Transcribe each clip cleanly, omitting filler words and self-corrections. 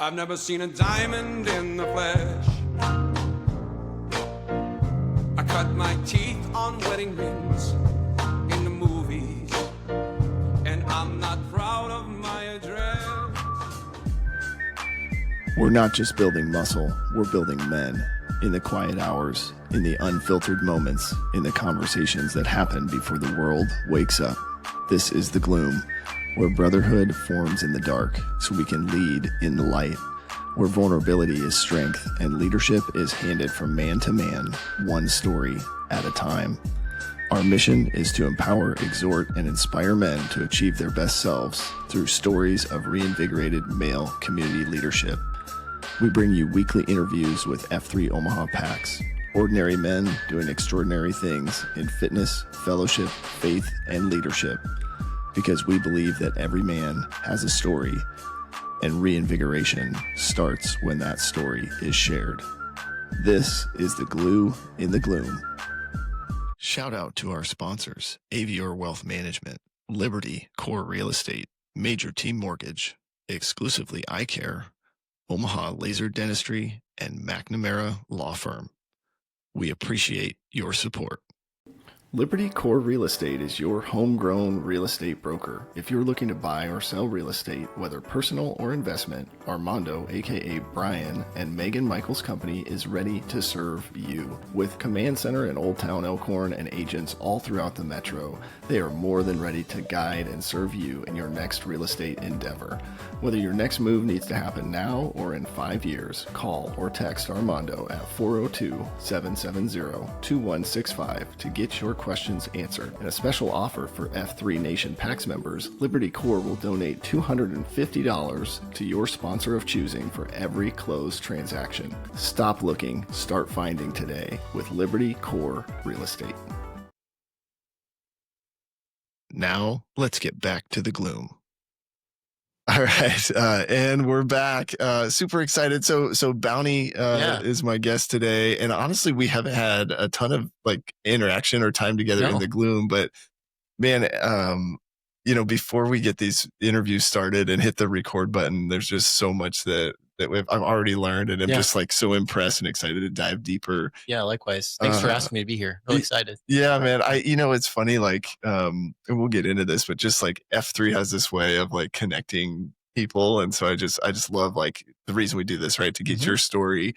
I've never seen a diamond in the flesh. I cut my teeth on wedding rings in the movies, and I'm not proud of my address. We're not just building muscle, we're building men. In the quiet hours, in the unfiltered moments, in the conversations that happen before the world wakes up. This is the Gloom, where brotherhood forms in the dark so we can lead in the light, where vulnerability is strength and leadership is handed from man to man, one story at a time. Our mission is to empower, exhort, and inspire men to achieve their best selves through stories of reinvigorated male community leadership. We bring you weekly interviews with F3 Omaha PACs, ordinary men doing extraordinary things in fitness, fellowship, faith, and leadership, because we believe that every man has a story, and reinvigoration starts when that story is shared. This is the Glue in the Gloom. Shout out to our sponsors, Avior Wealth Management, Liberty Core Real Estate, Major Team Mortgage, Exclusively Eye Care, Omaha Laser Dentistry, and McNamara Law Firm. We appreciate your support. Liberty Core Real Estate is your homegrown real estate broker. If you're looking to buy or sell real estate, whether personal or investment, Armando, aka Brian, and Megan Michaels' company is ready to serve you. With Command Center in Old Town Elkhorn and agents all throughout the metro, they are more than ready to guide and serve you in your next real estate endeavor. Whether your next move needs to happen now or in 5 years, call or text Armando at 402-770-2165 to get your questions answered. And a special offer for F3 Nation PAX members, Liberty Core will donate $250 to your sponsor of choosing for every closed transaction. Stop looking, start finding today with Liberty Core Real Estate. Now, let's get back to the gloom. All right, and we're back. Super excited. So Bounty is my guest today, and honestly, we haven't had a ton of like interaction or time together in the gloom. But man, before we get these interviews started and hit the record button, there's just so much that I've already learned, and I'm just like so impressed and excited to dive deeper. Yeah, likewise. Thanks for asking me to be here. Really excited. Yeah, man. It's funny, like, and we'll get into this, but just like F3 has this way of like connecting people. And so I just love like the reason we do this, right? To get your story,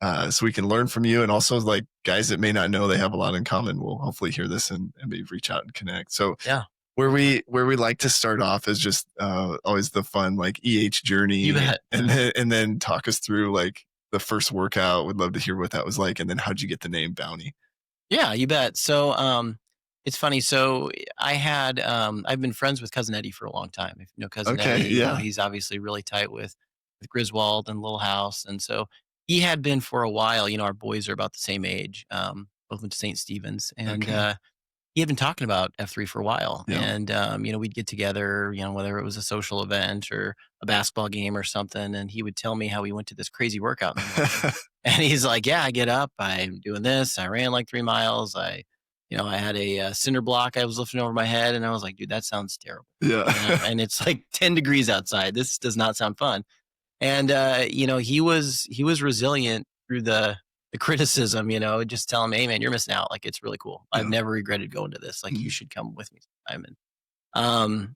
so we can learn from you. And also like guys that may not know they have a lot in common will hopefully hear this and maybe reach out and connect. So yeah. Where we like to start off is just always the fun like EH journey. You bet. And then talk us through like the first workout. Would love to hear what that was like. And then how'd you get the name Bounty? Yeah, you bet. So it's funny. So I had I've been friends with Cousin Eddie for a long time. If you know Cousin Eddie, he's obviously really tight with Griswold and Little House. And so he had been for a while. Our boys are about the same age. Both went to St. Stephen's. And he had been talking about F3 for a while. Yeah. And, we'd get together, whether it was a social event or a basketball game or something. And he would tell me how he went to this crazy workout. And he's like, yeah, I get up, I'm doing this. I ran like 3 miles. I had a cinder block I was lifting over my head. And I was like, dude, that sounds terrible. Yeah. And it's like 10 degrees outside. This does not sound fun. And, he was resilient through the criticism, just tell him, hey man, you're missing out. Like, it's really cool. Yeah. I've never regretted going to this. Like, you should come with me sometime. And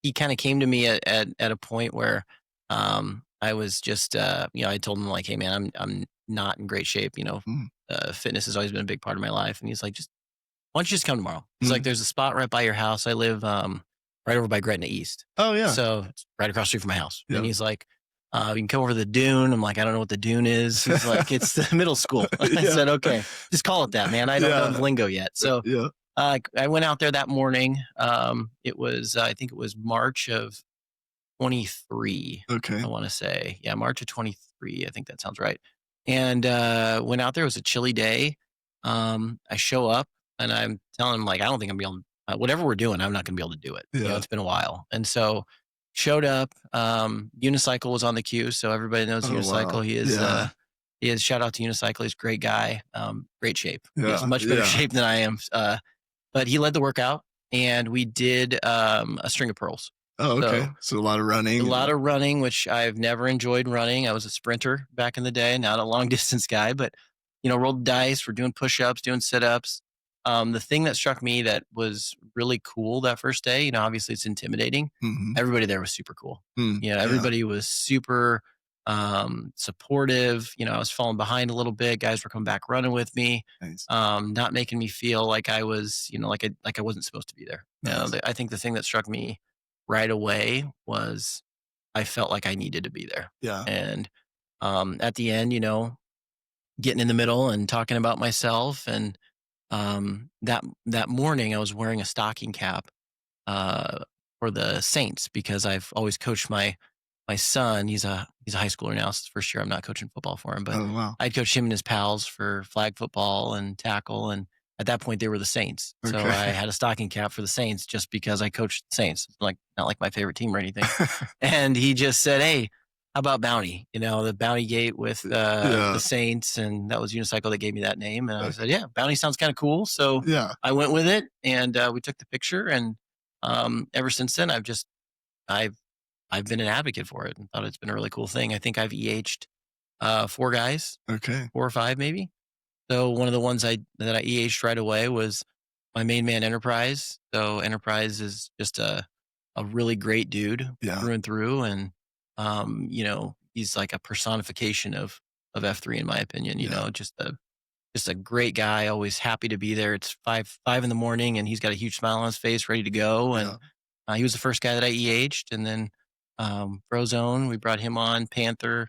he kind of came to me at a point where I was just I told him like, hey man, I'm not in great shape. Fitness has always been a big part of my life. And he's like, why don't you just come tomorrow? He's like, there's a spot right by your house. I live right over by Gretna East. Oh yeah. So it's right across the street from my house. Yeah. And he's like, you can come over to the dune. I'm like, I don't know what the dune is. He's like, it's the middle school. I said, okay, just call it that, man. I don't know the lingo yet. So I went out there that morning. It was, I think it was March of 23. Okay. I want to say, March of 23. I think that sounds right. And went out there. It was a chilly day. I show up and I'm telling him like, I don't think I'm going to be able to, whatever we're doing, I'm not going to be able to do it. Yeah. It's been a while. And so showed up. Unicycle was on the queue, so everybody knows Unicycle. Wow. He is. Shout out to Unicycle. He's a great guy. Great shape. Yeah. He's in much better shape than I am. But he led the workout, and we did a string of pearls. Oh, okay. So a lot of running. A lot of running, which I've never enjoyed running. I was a sprinter back in the day, not a long distance guy, but rolled the dice. We're doing push-ups, doing sit-ups. The thing that struck me that was really cool that first day, obviously it's intimidating. Mm-hmm. Everybody there was super cool. Everybody was super supportive. I was falling behind a little bit. Guys were coming back running with me, Nice. not making me feel like I was, like I wasn't supposed to be there. Nice. I think the thing that struck me right away was I felt like I needed to be there. Yeah. And at the end, getting in the middle and talking about myself. And that morning, I was wearing a stocking cap for the Saints because I've always coached my son. He's a high schooler now. It's the first year I'm not coaching football for him, but I'd coached him and his pals for flag football and tackle. And at that point, they were the Saints. So I had a stocking cap for the Saints just because I coached the Saints. Not like my favorite team or anything. And he just said, "Hey, how about Bounty? The Bounty Gate with the Saints." And that was Unicycle that gave me that name. And I said, "Yeah, Bounty sounds kind of cool." So I went with it, and we took the picture. And ever since then, I've been an advocate for it and thought it's been a really cool thing. I think I've EH'd 4 guys, 4 or 5 maybe. So one of the ones that I EH'd right away was my main man, Enterprise. So Enterprise is just a really great dude through and through. And, he's like a personification of F3 in my opinion, just a great guy, always happy to be there. It's 5 in the morning and he's got a huge smile on his face, ready to go. And he was the first guy that I EH'd. And then Frozone, we brought him on, Panther,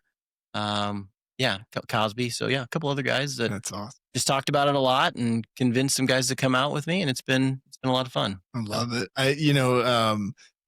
Cosby. So a couple other guys that's awesome. Just talked about it a lot and convinced some guys to come out with me, and it's been a lot of fun. I love it.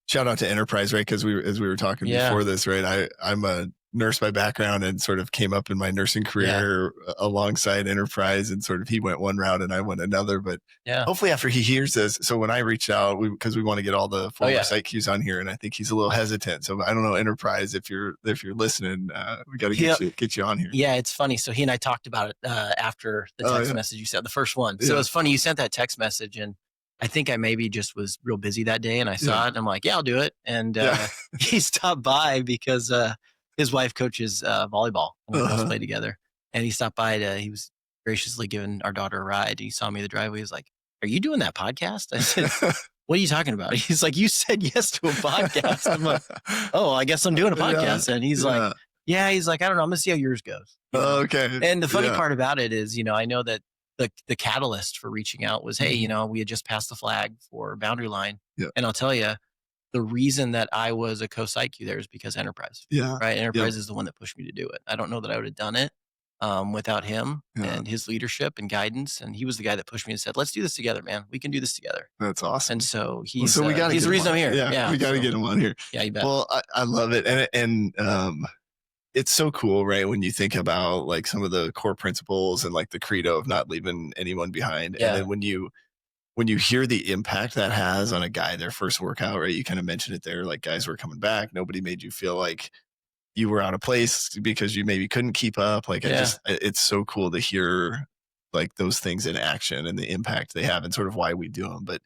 Shout out to Enterprise, right? Because as we were talking before this, right? I'm a nurse by background and sort of came up in my nursing career alongside Enterprise, and sort of he went one route and I went another. But hopefully after he hears this, so when I reached out, because we want to get all the former site Qs on here, and I think he's a little hesitant. So I don't know, Enterprise, if you're listening, we got to get you on here. Yeah, it's funny. So he and I talked about it after the text message you sent, the first one. So it's funny, you sent that text message, and I think I maybe just was real busy that day, and I saw it, and I'm like, I'll do it. And he stopped by because his wife coaches volleyball, and we both play together. And he stopped by he was graciously giving our daughter a ride. He saw me in the driveway. He was like, "Are you doing that podcast?" I said, "What are you talking about?" He's like, "You said yes to a podcast." I'm like, "Oh, I guess I'm doing a podcast." And he's like, he's like, "I don't know. I'm going to see how yours goes." Okay. And the funny part about it is, I know that the catalyst for reaching out was, hey, we had just passed the flag for Boundary Line. And I'll tell you, the reason that I was a co-site Q there is because Enterprise. Right. Enterprise is the one that pushed me to do it. I don't know that I would have done it without him and his leadership and guidance. And he was the guy that pushed me and said, "Let's do this together, man. We can do this together." That's awesome. And so he's the reason I'm here. Yeah, we got to get him on here. Yeah, you bet. Well, I love it. And it's so cool, right? When you think about like some of the core principles and like the credo of not leaving anyone behind. And then when you hear the impact that has on a guy, their first workout, right? You kind of mentioned it there, like guys were coming back. Nobody made you feel like you were out of place because you maybe couldn't keep up. Like it's so cool to hear like those things in action and the impact they have and sort of why we do them. But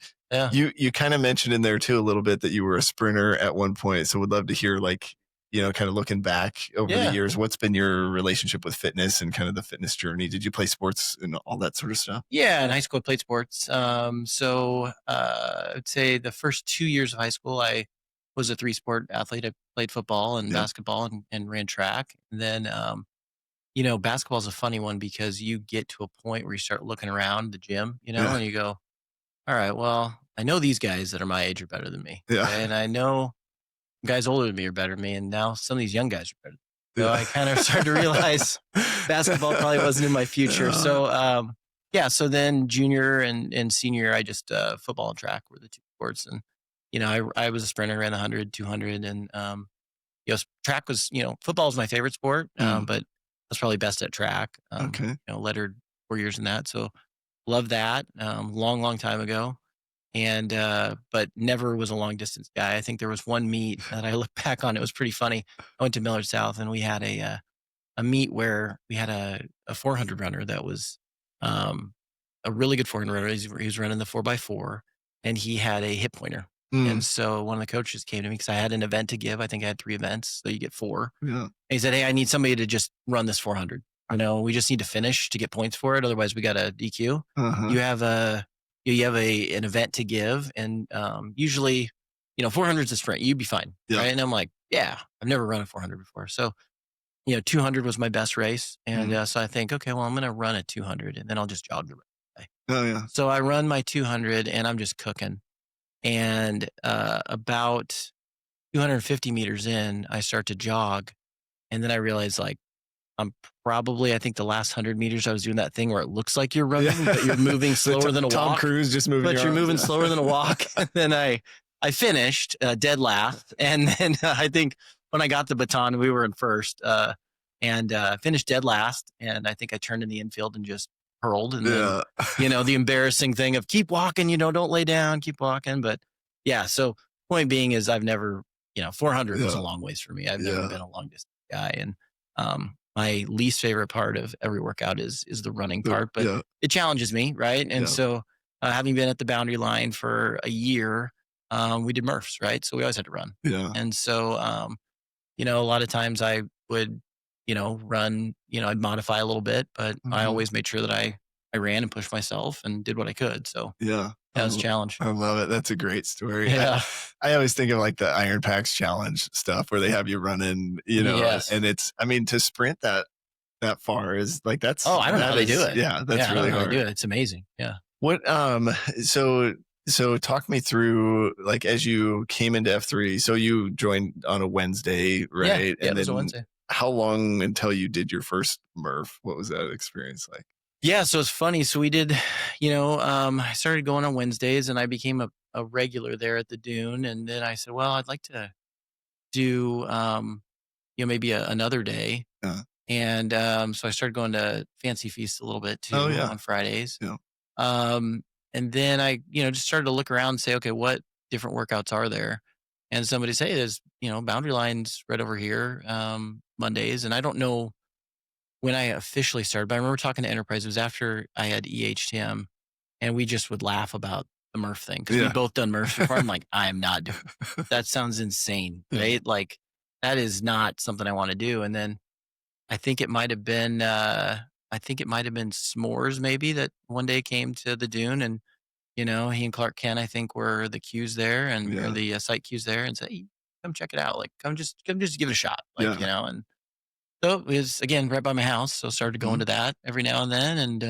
you kind of mentioned in there too, a little bit that you were a sprinter at one point. So would love to hear like, kind of looking back over the years, what's been your relationship with fitness and kind of the fitness journey? Did you play sports and all that sort of stuff? Yeah, in high school I played sports. So I'd say the first 2 years of high school, I was a 3-sport athlete. I played football and basketball and ran track. And then, basketball is a funny one because you get to a point where you start looking around the gym, and you go, all right, well, I know these guys that are my age are better than me. Yeah. And I know guys older than me are better than me, and now some of these young guys are better. So I kind of started to realize basketball probably wasn't in my future. So so then junior and senior, I just football and track were the 2 sports. And I was a sprinter, ran 100, 200, and track was football is my favorite sport, but I was probably best at track. Lettered 4 years in that, so love that. Long time ago. And but never was a long distance guy. I think there was one meet that I look back on. It was pretty funny. I went to Millard South, and we had a meet where we had a 400 runner that was a really good 400 runner. He was running the 4x4, and he had a hip pointer. And so one of the coaches came to me because I had an event to give. I think I had 3 events, so you get 4. Yeah. And he said, "Hey, I need somebody to just run this 400. We just need to finish to get points for it. Otherwise, we got a DQ. You have an event to give, and usually, 400 is a sprint. You'd be fine, right?" And I'm like, "Yeah, I've never run a 400 before, so." 200 was my best race. And so I think, okay, well, I'm going to run a 200 and then I'll just jog the rest of the day. Oh, yeah. So I run my 200 and I'm just cooking. And about 250 meters in, I start to jog. And then I realize, like, I think the last 100 meters, I was doing that thing where it looks like you're running, but you're moving slower than a walk. Tom Cruise just moving. But you're moving slower than a walk. And then I finished dead last. And then I think when I got the baton, we were in first and finished dead last. And I think I turned in the infield and just hurled. And then, the embarrassing thing of keep walking, don't lay down, keep walking. But yeah, so point being is I've never, 400 was a long ways for me. I've never been a long distance guy. And my least favorite part of every workout is the running part, but it challenges me, right? And so having been at the boundary line for a year, we did Murphs, right? So we always had to run. Yeah. And so, a lot of times I would, run, I'd modify a little bit, but I always made sure that I ran and pushed myself and did what I could. So that was a challenge. I love it. That's a great story. Yeah. I always think of like the Iron Packs challenge stuff where they have you running, and it's, to sprint that far is like, that's, I don't know how they do it. Yeah. That's really hard. How they do it. It's amazing. Yeah. What, so talk me through, like, as you came into F3, so you joined on a Wednesday, right? Yeah, it was a Wednesday. How long until you did your first Murph? What was that experience like? Yeah, so it's funny. So we did, I started going on Wednesdays and I became a regular there at the Dune. And then I said, well, I'd like to do, maybe another day. And so I started going to Fancy Feast a little bit too on Fridays. Yeah. And then I, just started to look around and say, okay, what different workouts are there? And somebody say, there's, boundary lines right over here, Mondays. And I don't know when I officially started, but I remember talking to Enterprise. It was after I had EHTM and we just would laugh about the Murph thing because we've both done Murphs before. I'm like, I am not doing that. Sounds insane, right? Like that is not something I want to do. And then I think it might have been, S'mores maybe that one day came to the Dune and, he and Clark Kent, I think were the cues there and or the site cues there and said, hey, come check it out. Like, come just give it a shot. Like, and so it was, again, right by my house. So started going to that every now and then. And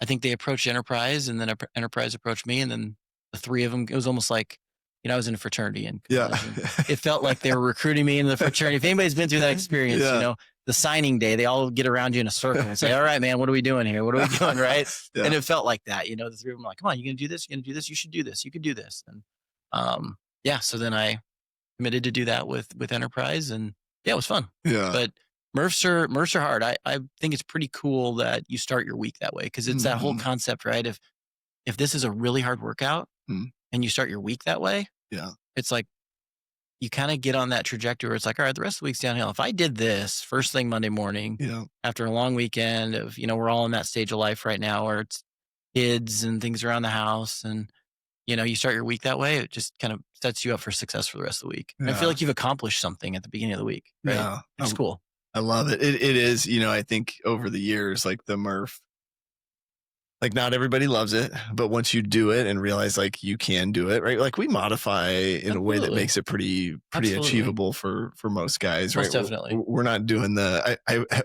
I think they approached Enterprise and then Enterprise approached me. And then the three of them, it was almost like, I was in a fraternity and it felt like they were recruiting me into the fraternity. If anybody's been through that experience, the signing day, they all get around you in a circle and say, all right, man, what are we doing here? What are we doing? Right. And it felt like that, the three of them were like, come on, you going to do this? You going to do this? You should do this. You could do this. And so then I committed to do that with Enterprise and it was fun. Yeah. But Murphs are hard. I think it's pretty cool that you start your week that way because it's that whole concept, right? If this is a really hard workout and you start your week that way, it's like you kind of get on that trajectory where it's like, all right, the rest of the week's downhill. If I did this first thing Monday morning after a long weekend of, we're all in that stage of life right now where it's kids and things around the house and, you start your week that way, it just kind of sets you up for success for the rest of the week. And I feel like you've accomplished something at the beginning of the week, right? Yeah. It's cool. I love it. It is, I think over the years, like the Murph, like not everybody loves it, but once you do it and realize like you can do it, right? Like we modify in a way that makes it pretty achievable for most guys, right? Most definitely. We're not doing I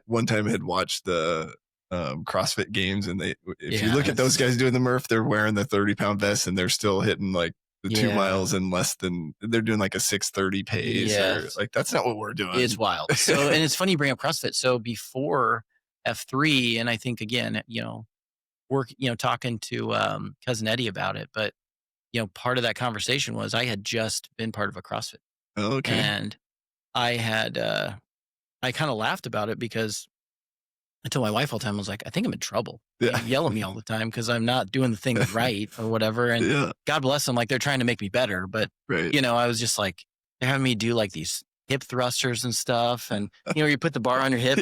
one time had watched the CrossFit games and if you look at those guys doing the Murph, they're wearing the 30-pound vest and they're still hitting like the 2 miles in less than they're doing like a 6:30 pace. Or, like that's not what we're doing. It's wild. So, and it's funny you bring up CrossFit. So before F3, and I think again, talking to cousin Eddie about it, but part of that conversation was I had just been part of a CrossFit. Oh, okay. And I had I kind of laughed about it because I told my wife all the time, I was like, I think I'm in trouble. They yell at me all the time because I'm not doing the thing right or whatever. And God bless them, like they're trying to make me better. But I was just like, they're having me do like these hip thrusters and stuff. And, you put the bar on your hip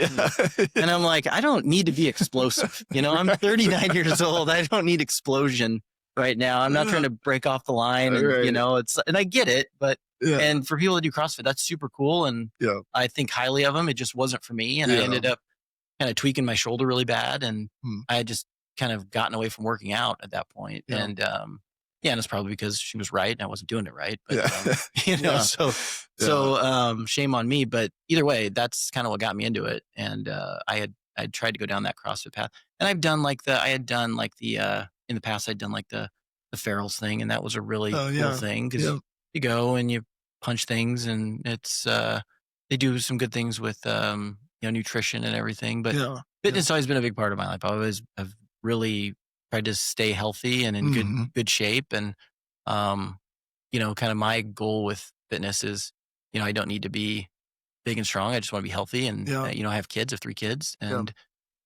and I'm like, I don't need to be explosive. I'm 39 years old. I don't need explosion right now. I'm not trying to break off the line, and and I get it, but and for people that do CrossFit, that's super cool, and I think highly of them. It just wasn't for me, and I ended up kind of tweaking my shoulder really bad, and I had just kind of gotten away from working out at that point. And and it's probably because she was right and I wasn't doing it right, but so shame on me. But either way, that's kind of what got me into it. And I tried to go down that CrossFit path, and I've done like in the past I'd done like the Farrell's thing, and that was a really cool thing, because you go and you punch things, and it's they do some good things with nutrition and everything. But fitness has always been a big part of my life. I've really tried to stay healthy and in good shape. And kind of my goal with fitness is, I don't need to be big and strong. I just want to be healthy. And I have kids. I have 3 kids, and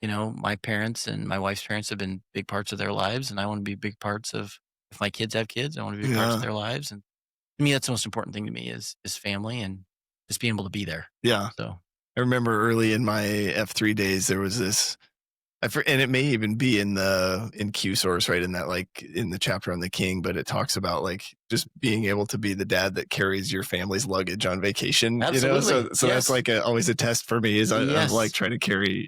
my parents and my wife's parents have been big parts of their lives, and I want to be big parts of, if my kids have kids, I want to be big parts of their lives. And to me, that's the most important thing to me is family, and just being able to be there. So I remember early in my F3 days, there was this, and it may even be in Q source, right? In that, like in the chapter on the king, but it talks about like just being able to be the dad that carries your family's luggage on vacation. Absolutely. So that's like always a test for me, is I like trying to carry.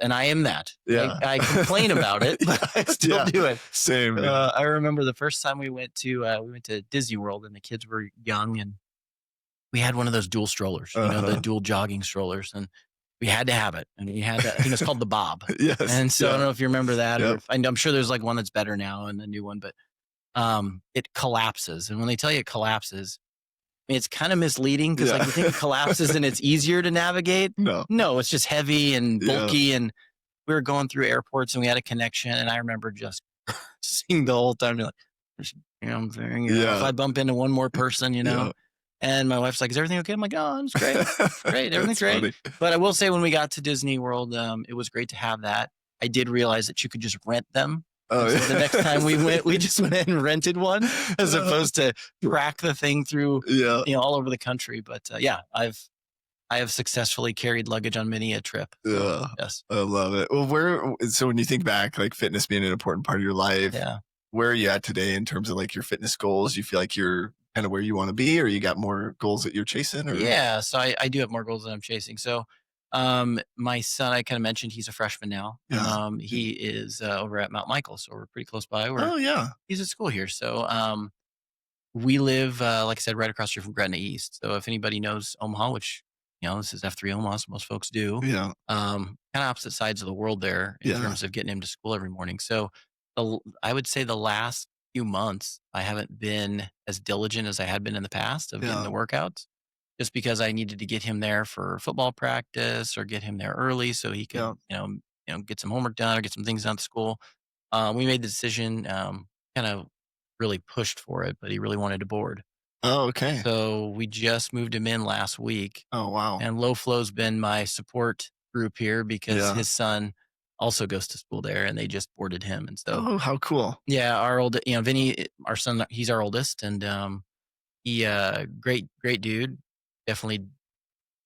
And I am that. I complain about it, but I still do it. Same. I remember the first time we went to Disney World, and the kids were young, and we had one of those dual strollers, the dual jogging strollers, and we had to have it. And we had I think it's called the Bob. And so I don't know if you remember that, or I'm sure there's like one that's better now and a new one, but it collapses. And when they tell you it collapses, it's kind of misleading, because like you think it collapses and it's easier to navigate. No, it's just heavy and bulky. And we were going through airports, and we had a connection. And I remember just seeing the whole time, like, if I bump into one more person, And my wife's like, "Is everything okay?" I'm like, "Oh, it's great. Great. Everything's great." Funny. But I will say, when we got to Disney World, it was great to have that. I did realize that you could just rent them. So the next time we went, we just went and rented one, as opposed to track the thing through, all over the country. But I have successfully carried luggage on many a trip. So, yes. I love it. Well, so when you think back, like fitness being an important part of your life, where are you at today in terms of like your fitness goals? You feel like you're kind of where you want to be, or you got more goals that you're chasing? Or? Yeah, so I do have more goals that I'm chasing. So my son, I kind of mentioned, he's a freshman now. He is over at Mount Michael, so we're pretty close by. He's at school here. So we live, like I said, right across here from Gretna East. So if anybody knows Omaha, which this is F3 Omaha, so most folks do. Kind of opposite sides of the world there in terms of getting him to school every morning. So I would say the last few months, I haven't been as diligent as I had been in the past of getting the workouts, just because I needed to get him there for football practice, or get him there early so he could, get some homework done or get some things done at school. We made the decision, kind of really pushed for it, but he really wanted to board. Oh, okay. So we just moved him in last week. Oh, wow. And Low Flow's been my support group here, because his son also goes to school there, and they just boarded him. And so, how cool. Yeah. Vinny, our son, he's our oldest, and he, great dude. Definitely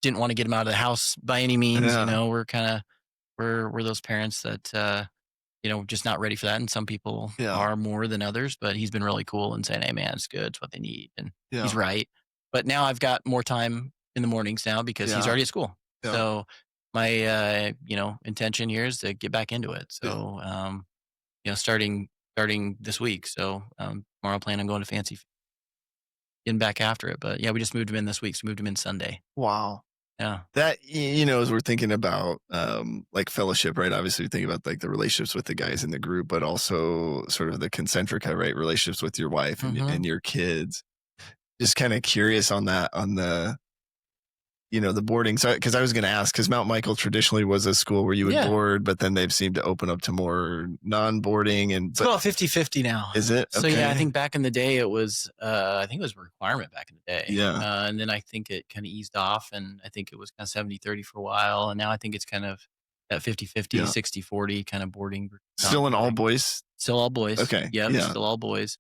didn't want to get him out of the house by any means. We're we're those parents that, just not ready for that. And some people are more than others, but he's been really cool and saying, "Hey man, it's good. It's what they need." And he's right. But now I've got more time in the mornings now, because he's already at school. So my, intention here is to get back into it. So, starting this week. So, tomorrow I plan on going to Fancy, getting back after it. But we just moved him in this week. So moved him in Sunday. Wow. Yeah. That, as we're thinking about, like fellowship, right? Obviously we think about like the relationships with the guys in the group, but also sort of the concentric, right? Relationships with your wife and your kids. Just kind of curious on that, on the boarding. So, because I was going to ask, because Mount Michael traditionally was a school where you would board, but then they've seemed to open up to more non-boarding. And it's about 50-50 now. Is it? So I think back in the day it was, I think it was a requirement back in the day. And then I think it kind of eased off, and I think it was kind of 70-30 for a while. And now I think it's kind of that 50-50, 60-40 kind of boarding. Still an all boys? Still all boys. Okay. Yep, still all boys.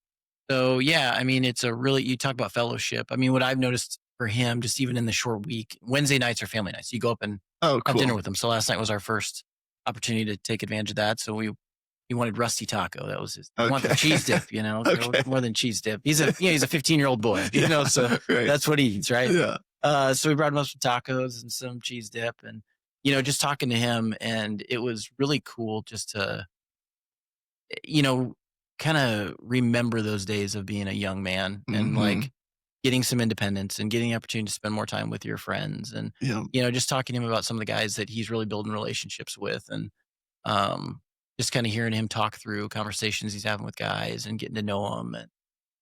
So it's a really, you talk about fellowship. I mean, what I've noticed for him, just even in the short week, Wednesday nights are family nights. You go up and have dinner with them. So last night was our first opportunity to take advantage of that. So we he wanted rusty taco. That was he wanted Okay. the cheese dip, Okay. more than cheese dip. He's a 15-year-old boy, so Right. that's what he eats, right? Yeah. So we brought him up some tacos and some cheese dip, and just talking to him, and it was really cool just to kind of remember those days of being a young man and like getting some independence and getting the opportunity to spend more time with your friends, and Yeah. just talking to him about some of the guys that he's really building relationships with, and just kind of hearing him talk through conversations he's having with guys and getting to know them.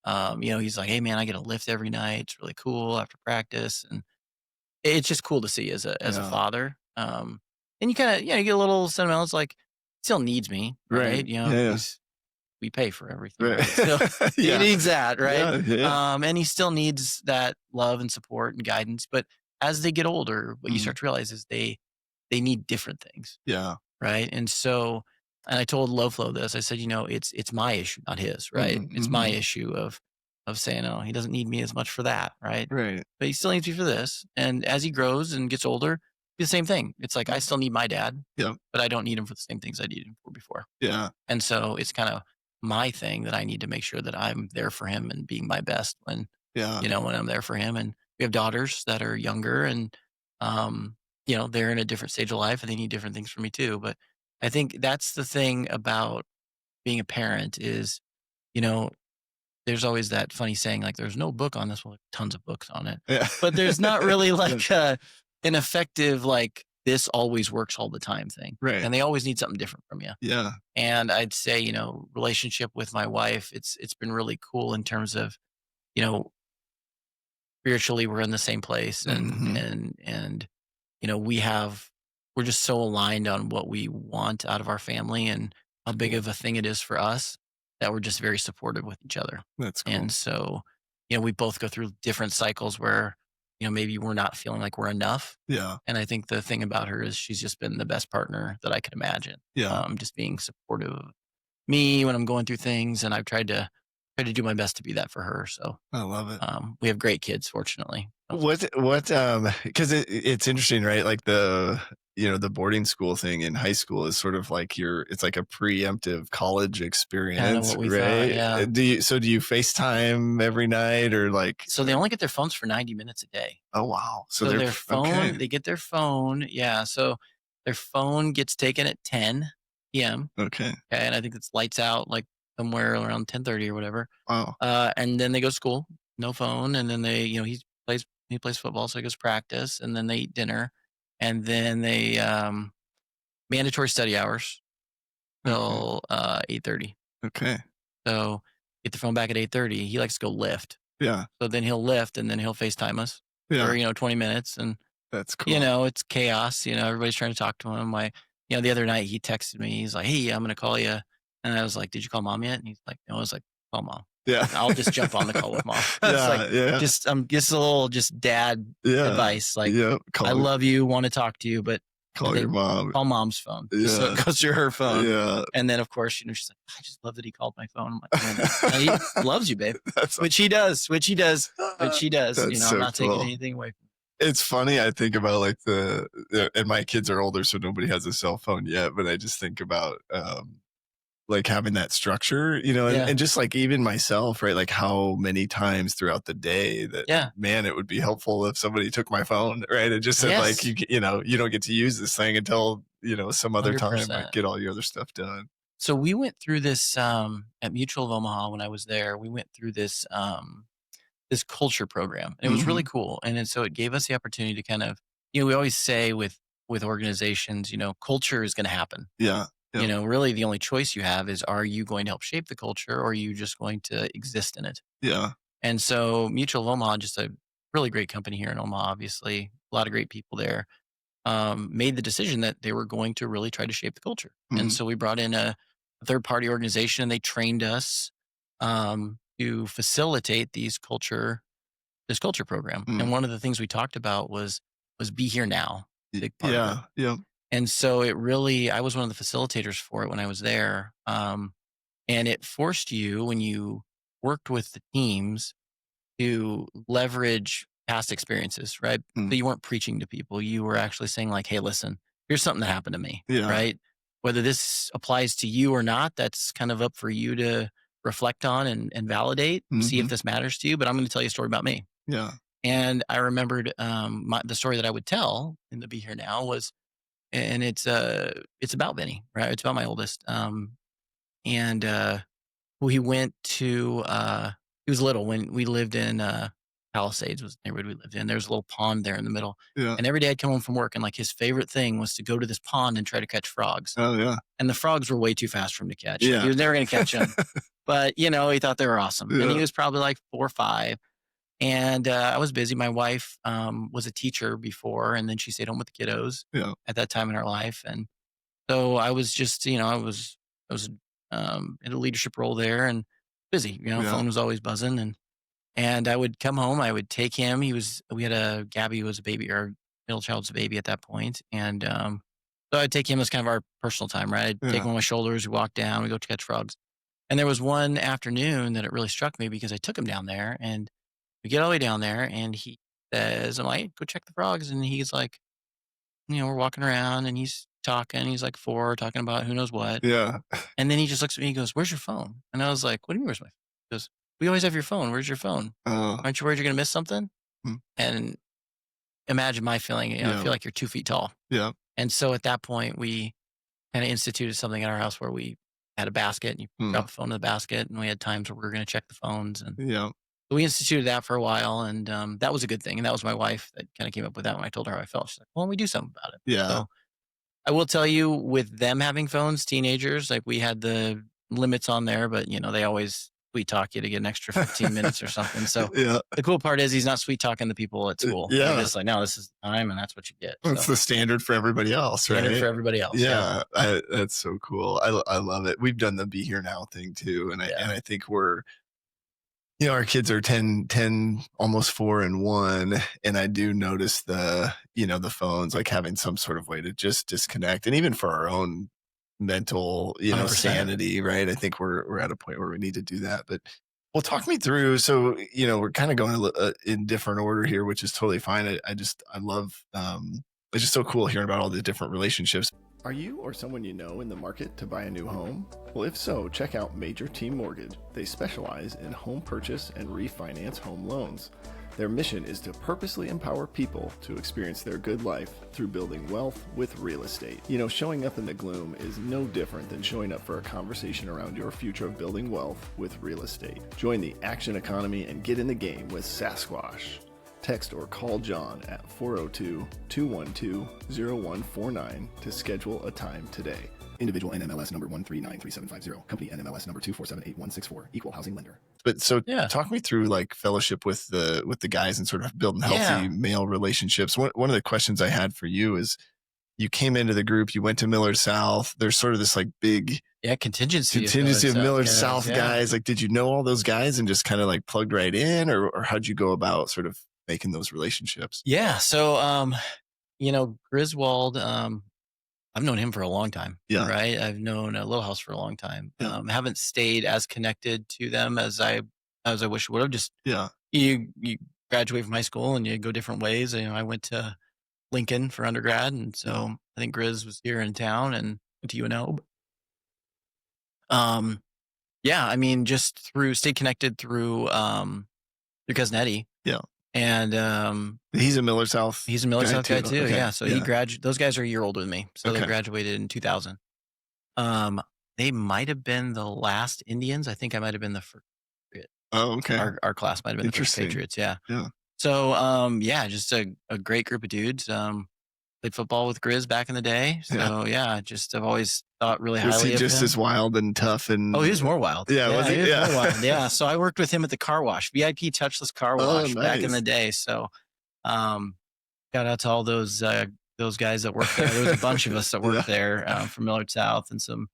And he's like, hey man, I get a lift every night, it's really cool after practice, and it's just cool to see as a Yeah. father. And you kind of you get a little sentimental. It's like, he still needs me, right? Yeah. We pay for everything, Right. right? So Yeah. he needs that, right? Yeah. And he still needs that love and support and guidance. But as they get older, what you start to realize is they need different things, Yeah. right? And so, and I told Loflo this. I said, it's my issue, not his, right? It's my issue of saying, oh, he doesn't need me as much for that, right? Right. But he still needs me for this. And as he grows and gets older, the same thing. It's like I still need my dad, Yeah. but I don't need him for the same things I needed him for before. Yeah. And so it's kind of my thing that I need to make sure that I'm there for him and being my best when Yeah. when I'm there for him. And we have daughters that are younger, and they're in a different stage of life and they need different things from me too. But I think that's the thing about being a parent is, there's always that funny saying, like, there's no book on this. Well, tons of books on it, Yeah. but there's not really like an effective, like, this always works all the time thing. Right. And they always need something different from you. Yeah. And I'd say, relationship with my wife, it's been really cool in terms of, spiritually we're in the same place, and we're just so aligned on what we want out of our family and how big of a thing it is for us, that we're just very supportive with each other. That's cool. And so, we both go through different cycles where, maybe we're not feeling like we're enough. Yeah. And I think the thing about her is she's just been the best partner that I could imagine. Yeah. Just being supportive of me when I'm going through things. And I've tried to do my best to be that for her. So I love it. We have great kids, fortunately. Because it's interesting, right? Like the boarding school thing in high school is sort of like it's like a preemptive college experience, what we right? thought, yeah. Do you FaceTime every night, or like? So they only get their phones for 90 minutes a day. Oh, wow. So their phone, okay. They get their phone. Yeah. So their phone gets taken at 10 p.m. Okay. And I think it's lights out like somewhere around 10:30 or whatever. Wow. And then they go to school, no phone. And then they, he plays football, so he goes to practice, and then they eat dinner, and then they mandatory study hours till 8:30. Okay. So get the phone back at 8:30. He likes to go lift. Yeah. So then he'll lift, and then he'll FaceTime us for 20 minutes, and that's cool. It's chaos. Everybody's trying to talk to him. The other night he texted me. He's like, "Hey, I'm gonna call you," and I was like, "Did you call mom yet?" And he's like, "No." I was like, "Call mom." Yeah. I'll just jump on the call with mom. Just a little dad advice. Like, I love you, want to talk to you, but call your mom. Call mom's phone. Yeah. So it goes through her phone. Yeah. And then of course, she's like, I just love that he called my phone. I'm like, he loves you, babe. Which he does. Which he does. That's I'm so not cool. taking anything away from him. It's funny. I think about like and my kids are older, so nobody has a cell phone yet, but I just think about like having that structure, and just like even myself, right? Like how many times throughout the day that, man, it would be helpful if somebody took my phone, right? And just said like, you don't get to use this thing until, some other 100%. Time, like get all your other stuff done. So we went through this, at Mutual of Omaha when I was there, we went through this, this culture program, and it was really cool. And so it gave us the opportunity to kind of, we always say with organizations, culture is going to happen. Yeah. Yep. Really the only choice you have is, are you going to help shape the culture, or are you just going to exist in it? Yeah. And so Mutual of Omaha, just a really great company here in Omaha, obviously, a lot of great people there, made the decision that they were going to really try to shape the culture. And so we brought in a third-party organization, and they trained us to facilitate this culture program. And one of the things we talked about was be here now. Big part of it. Yeah. And so I was one of the facilitators for it when I was there. And it forced you, when you worked with the teams, to leverage past experiences, right? So you weren't preaching to people. You were actually saying like, hey, listen, here's something that happened to me, right? whether this applies to you or not, that's kind of up for you to reflect on and validate, see if this matters to you. But I'm going to tell you a story about me. Yeah. And I remembered the story that I would tell in the Be Here Now was, and it's about Vinny, right? It's about my oldest. And we went to he was little when we lived in Palisades was the neighborhood we lived in. There's a little pond there in the middle. Yeah. And every day I'd come home from work and like his favorite thing was to go to this pond and try to catch frogs. Oh yeah. And the frogs were way too fast for him to catch. Yeah. He was never going to catch them. But you know, he thought they were awesome. Yeah. And he was probably like 4 or 5. And I was busy. My wife was a teacher before, and then she stayed home with the kiddos at that time in her life. And so I was just, you know, I was in a leadership role there and busy. You know, phone was always buzzing, and I would come home. I would take him. We had Gabby was a baby, or middle child's a baby at that point, and so I'd take him as kind of our personal time, right? I'd take him on my shoulders. We walk down. We go to catch frogs. And there was one afternoon that it really struck me because I took him down there and. We get all the way down there and he says, I'm like, go check the frogs. And he's like, you know, we're walking around and he's talking. He's like 4, talking about who knows what. Yeah. And then he just looks at me and goes, where's your phone? And I was like, what do you mean, where's my phone? He goes, we always have your phone. Where's your phone? Aren't you worried you're going to miss something? And imagine my feeling, you know, I feel like you're 2 feet tall. Yeah. And so at that point, we kind of instituted something in our house where we had a basket and you drop the phone in the basket. And we had times where we were going to check the phones. And we instituted that for a while, and that was a good thing. And that was my wife that kind of came up with that when I told her how I felt. She's like, well, we do something about it. Yeah. So I will tell you, with them having phones, teenagers, like we had the limits on there, but you know, they always sweet talk you to get an extra 15 minutes or something. So the cool part is he's not sweet talking the people at school. Yeah. It's like, no, this is the time and that's what you get. That's the standard for everybody else, right? Standard for everybody else. Yeah. That's so cool. I love it. We've done the Be Here Now thing too. And I think we're, you know, our kids are 10, almost 4 and 1. And I do notice the phones, like having some sort of way to just disconnect. And even for our own mental, 100%. Sanity, right? I think we're at a point where we need to do that. But well, talk me through. So, you know, we're kind of going in different order here, which is totally fine. I love, it's just so cool hearing about all the different relationships. Are you or someone you know in the market to buy a new home? Well, if so, check out Major Team Mortgage. They specialize in home purchase and refinance home loans. Their mission is to purposely empower people to experience their good life through building wealth with real estate. You know, showing up in the gloom is no different than showing up for a conversation around your future of building wealth with real estate. Join the action economy and get in the game with Sasquatch. Text or call John at 402-212-0149 to schedule a time today. Individual NMLS number 1393750. Company NMLS number 2478164. Equal housing lender. But so talk me through like fellowship with the guys and sort of building healthy male relationships. One of the questions I had for you is, you came into the group, you went to Millard South. There's sort of this like big contingency of Millard South guys. Like, did you know all those guys and just kind of like plugged right in, or how'd you go about sort of making those relationships? Yeah. So, you know, Griswold, I've known him for a long time. Yeah. Right. I've known Little House for a long time. Haven't stayed as connected to them as I wish I would have. Just, you graduate from high school and you go different ways. You know, I went to Lincoln for undergrad. And so I think Grizz was here in town and went to UNO. I mean, just stayed connected through cousin Eddie. Yeah. And he's a Millard South. He's a Millard South guy too. Okay. Yeah. So he graduated. Those guys are a year older than me. So they graduated in 2000. They might have been the last Indians. I think I might have been the first. Oh, okay. Our class might have been the first Patriots. Yeah. Yeah. So just a great group of dudes. Played football with Grizz back in the day. So just I've always thought really highly of him. Was he just as wild and tough? And he was more wild. Yeah, was he? He was more wild. Yeah. So I worked with him at the car wash, VIP touchless car wash back in the day. So shout out to all those guys that worked there. There was a bunch of us that worked there from Millard South and some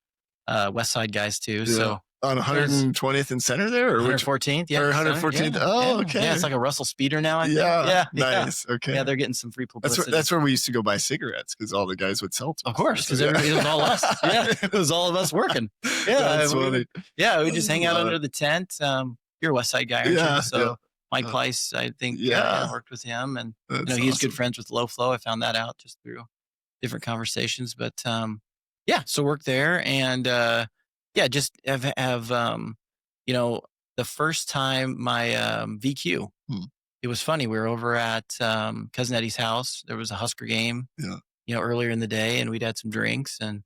West Side guys too. Yeah. So on 120th and Center there, or 114th, or 114th. Oh, okay. Yeah, it's like a Russell Speeder now. I think. Yeah, nice. Okay. Yeah, they're getting some free publicity. That's where we used to go buy cigarettes because all the guys would sell to us. Of course, because it was all us. Yeah, it was all of us working. Yeah, that's funny. Yeah, we just hang out under the tent. You're a West Side guy, aren't you? So Mike Pleiss, I think, worked with him, and he's good friends with Low Flow. I found that out just through different conversations, but. Yeah, so worked there, and yeah, just have you know, the first time my VQ, Hmm. it was funny. We were over at cousin Eddie's house. There was a Husker game, Yeah. earlier in the day, and we'd had some drinks, and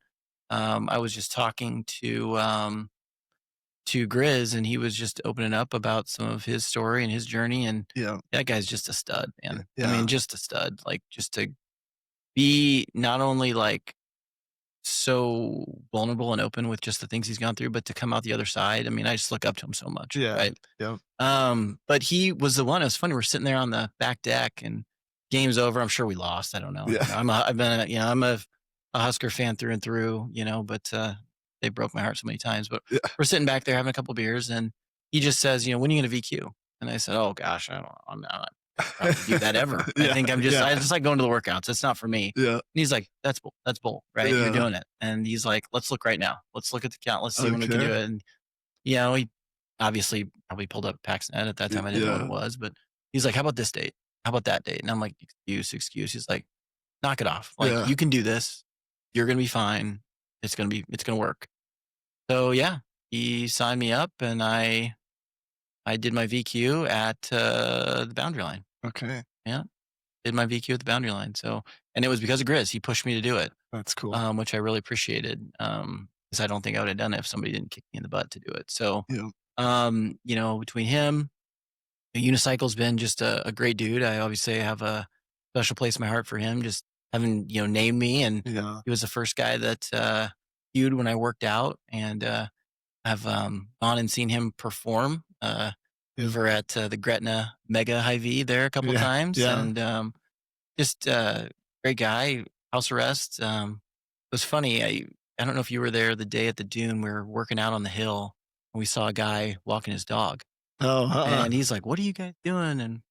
I was just talking to Grizz, and he was just opening up about some of his story and his journey, and Yeah. that guy's just a stud, man. I Yeah. mean, just a stud. Like, just to be not only like so vulnerable and open with just the things he's gone through, but to come out the other side. I mean, I just look up to him so much, Yeah. right? Yeah. But he was the one. It was funny. We're sitting there on the back deck, and game's over. I'm sure we lost. I don't know. Yeah. I'm a Husker fan through and through. But they broke my heart so many times. But Yeah. we're sitting back there having a couple beers, and he just says, when are you going to VQ? And I said, oh gosh, I don't. I'm not probably do that ever. Yeah. I think I just like going to the workouts. It's not for me. Yeah. And he's like, that's bull. That's bull, right? Yeah. You're doing it. And he's like, let's look right now. Let's look at the count. Let's see when we can do it. And, he obviously probably pulled up PaxNet at that time. I didn't know what it was, but he's like, how about this date? How about that date? And I'm like, excuse. He's like, knock it off. Like, you can do this. You're going to be fine. It's going to work. So yeah, he signed me up, and I did my VQ at the boundary line. Okay. Yeah. Did my VQ at the boundary line. So, and it was because of Grizz. He pushed me to do it. That's cool. Which I really appreciated. Because I don't think I would have done it if somebody didn't kick me in the butt to do it. So, between him, Unicycle's been just a great dude. I obviously have a special place in my heart for him, just having, named me. And he was the first guy that viewed when I worked out. And I've gone and seen him perform over at the Gretna Mega Hy-Vee there a couple of times. Yeah. And just great guy, house arrest. It was funny. I don't know if you were there the day at the dune. We were working out on the hill, and we saw a guy walking his dog. Oh, and he's like, what are you guys doing? And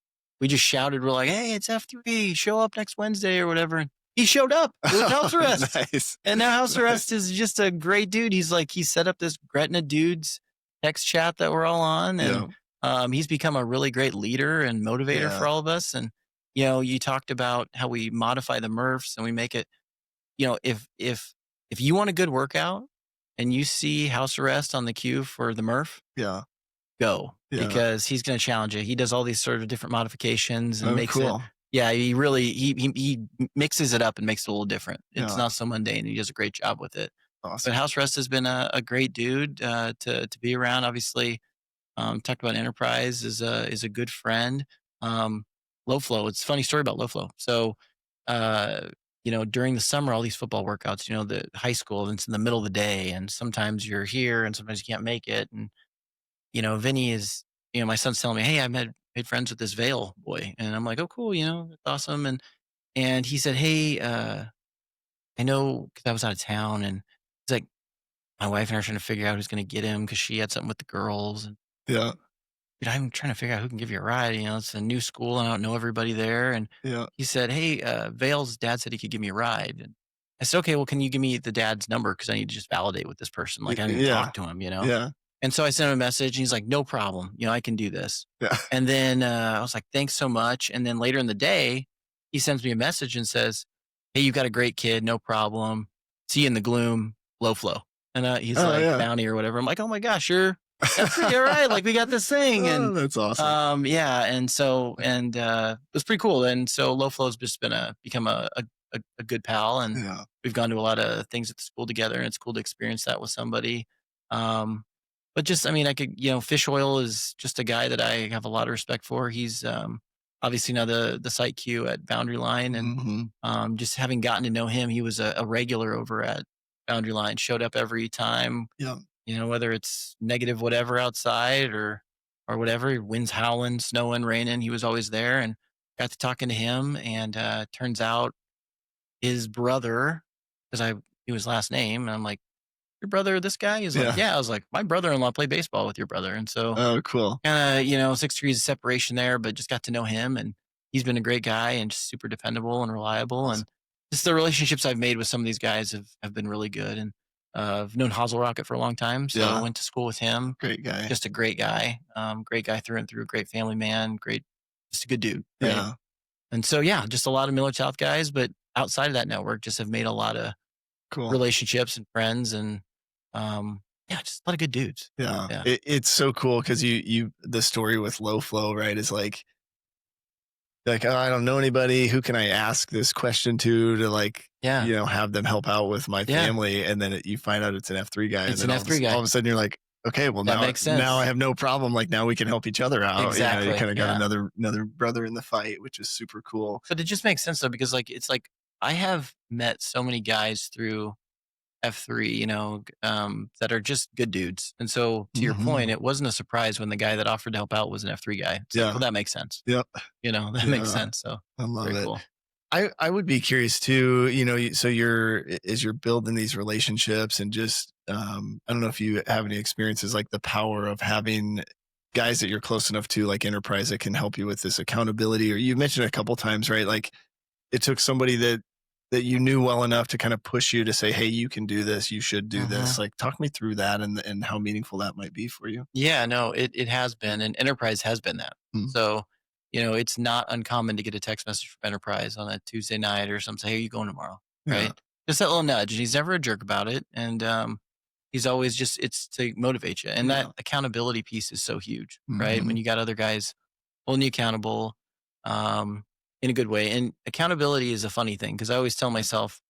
we just shouted, we're like, hey, it's F3, show up next Wednesday or whatever. And he showed up with house arrest. Nice. And now house arrest is just a great dude. He's like, he set up this Gretna dudes text chat that we're all on. And he's become a really great leader and motivator for all of us. And, you talked about how we modify the Murphs and we make it, if you want a good workout and you see house arrest on the queue for the Murph, go, because he's going to challenge it. He does all these sort of different modifications and makes it. Yeah, he really, he mixes it up and makes it a little different. It's not so mundane. He does a great job with it. Awesome. But house arrest has been a great dude to be around. Obviously, talked about Enterprise is a good friend. Low flow. It's a funny story about low flow. So, during the summer, all these football workouts, the high school, and it's in the middle of the day, and sometimes you're here and sometimes you can't make it. And, Vinny is, my son's telling me, hey, I made friends with this Vale boy. And I'm like, oh, cool. That's awesome. And he said, hey, I know, because I was out of town, and he's like, my wife and I are trying to figure out who's going to get him because she had something with the girls. And I'm trying to figure out who can give you a ride. It's a new school and I don't know everybody there. And he said, hey, Vale's dad said he could give me a ride. And I said, okay, well, can you give me the dad's number? Because I need to just validate with this person. Like, I need to talk to him, And so I sent him a message, and he's like, no problem. I can do this. And then I was like, thanks so much. And then later in the day, he sends me a message and says, hey, you've got a great kid. No problem. See you in the Gloom, low flow. And he's Bounty or whatever. I'm like, oh my gosh, that's pretty all right. Like, we got this thing. And that's awesome. And so, it was pretty cool. And so low flow's just become a good pal. And we've gone to a lot of things at the school together, and it's cool to experience that with somebody. But just, I could, Fish Oil is just a guy that I have a lot of respect for. He's obviously now the site Q at Boundary Line. And just having gotten to know him, he was a regular over at Boundary Line, showed up every time. Whether it's negative whatever outside or whatever, wind's howling, snowing, raining, he was always there. And got to talking to him. And turns out his brother, because I knew his last name, and I'm like, your brother, this guy? He's like, yeah. I was like, my brother-in-law played baseball with your brother. And so, oh, cool. Kind of, 6 degrees of separation there, but just got to know him, and he's been a great guy and just super dependable and reliable. Awesome. And just the relationships I've made with some of these guys have been really good. And I've known Hazel Rocket for a long time. So I went to school with him. Great guy. Just a great guy. Great guy through and through, great family man, just a good dude. Right? And so, just a lot of Miller South guys, but outside of that network, just have made a lot of Cool. relationships and friends, and yeah, just a lot of good dudes. Yeah. Yeah. It's so cool because the story with low flow, right, is like, oh, I don't know anybody. Who can I ask this question to like, Yeah. have them help out with my Yeah. family? And then you find out it's an F3 guy. It's and an then F3 all guy. of a sudden you're like, okay, well That now, makes sense. now I have no problem. Like now we can help each other out. Exactly. You kind of got Yeah. another brother in the fight, which is super cool. But it just makes sense though, because like, it's like, I have met so many guys through F3, that are just good dudes. And so to your point, it wasn't a surprise when the guy that offered to help out was an F3 guy. It's like, well, that makes sense. Yep. That makes sense. So I love very it. cool. I would be curious too, so as you're building these relationships and just, I don't know if you have any experiences like the power of having guys that you're close enough to, like enterprise, that can help you with this accountability, or you mentioned a couple times, right? Like it took somebody that you knew well enough to kind of push you to say, hey, you can do this. You should do this. Like talk me through that and how meaningful that might be for you. Yeah, no, it has been, and enterprise has been that. So, it's not uncommon to get a text message from enterprise on a Tuesday night or something. Say, hey, are you going tomorrow? Right. Just that little nudge. And he's never a jerk about it. And he's always it's to motivate you. And that accountability piece is so huge, right? When you got other guys holding you accountable in a good way. And accountability is a funny thing, because I always tell myself,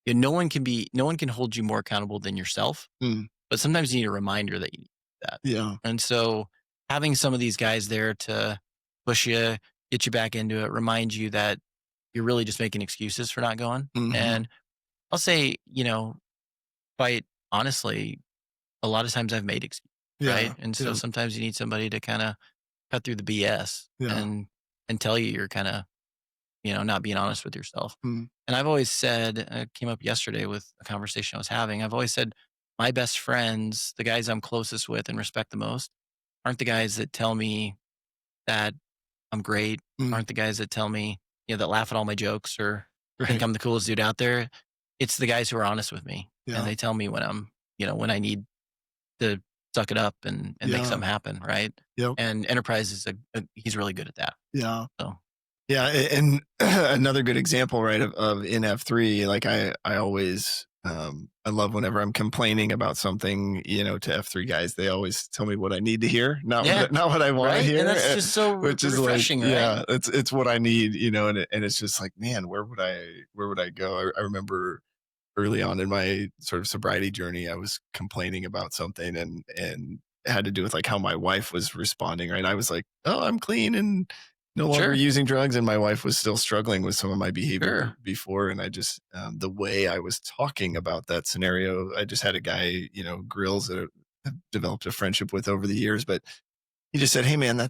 no one can hold you more accountable than yourself. But sometimes you need a reminder that you need that. Yeah. And so having some of these guys there to push you, get you back into it, remind you that you're really just making excuses for not going. And I'll say, quite honestly, a lot of times I've made excuses, right? And so sometimes you need somebody to kind of cut through the BS and tell you you're kind of, not being honest with yourself. And I've always said, it came up yesterday with a conversation I was having, I've always said, my best friends, the guys I'm closest with and respect the most, aren't the guys that tell me that I'm great, aren't the guys that tell me, that laugh at all my jokes or think I'm the coolest dude out there. It's the guys who are honest with me. And they tell me when I'm, when I need to suck it up and make something happen. Right. And enterprise is he's really good at that. Yeah. So. Yeah. And another good example, right, of in F3, like I always, I love whenever I'm complaining about something, to F3 guys, they always tell me what I need to hear, not what I want to hear. And that's just so which refreshing, is like, right? Yeah, it's what I need, and it's just like, man, where would I go? I remember early on in my sort of sobriety journey, I was complaining about something and it had to do with like how my wife was responding, right? I was like, oh, I'm clean and no longer using drugs. And my wife was still struggling with some of my behavior before. And I just, the way I was talking about that scenario, I just had a guy, Grills, that I've developed a friendship with over the years, but he just said, hey man,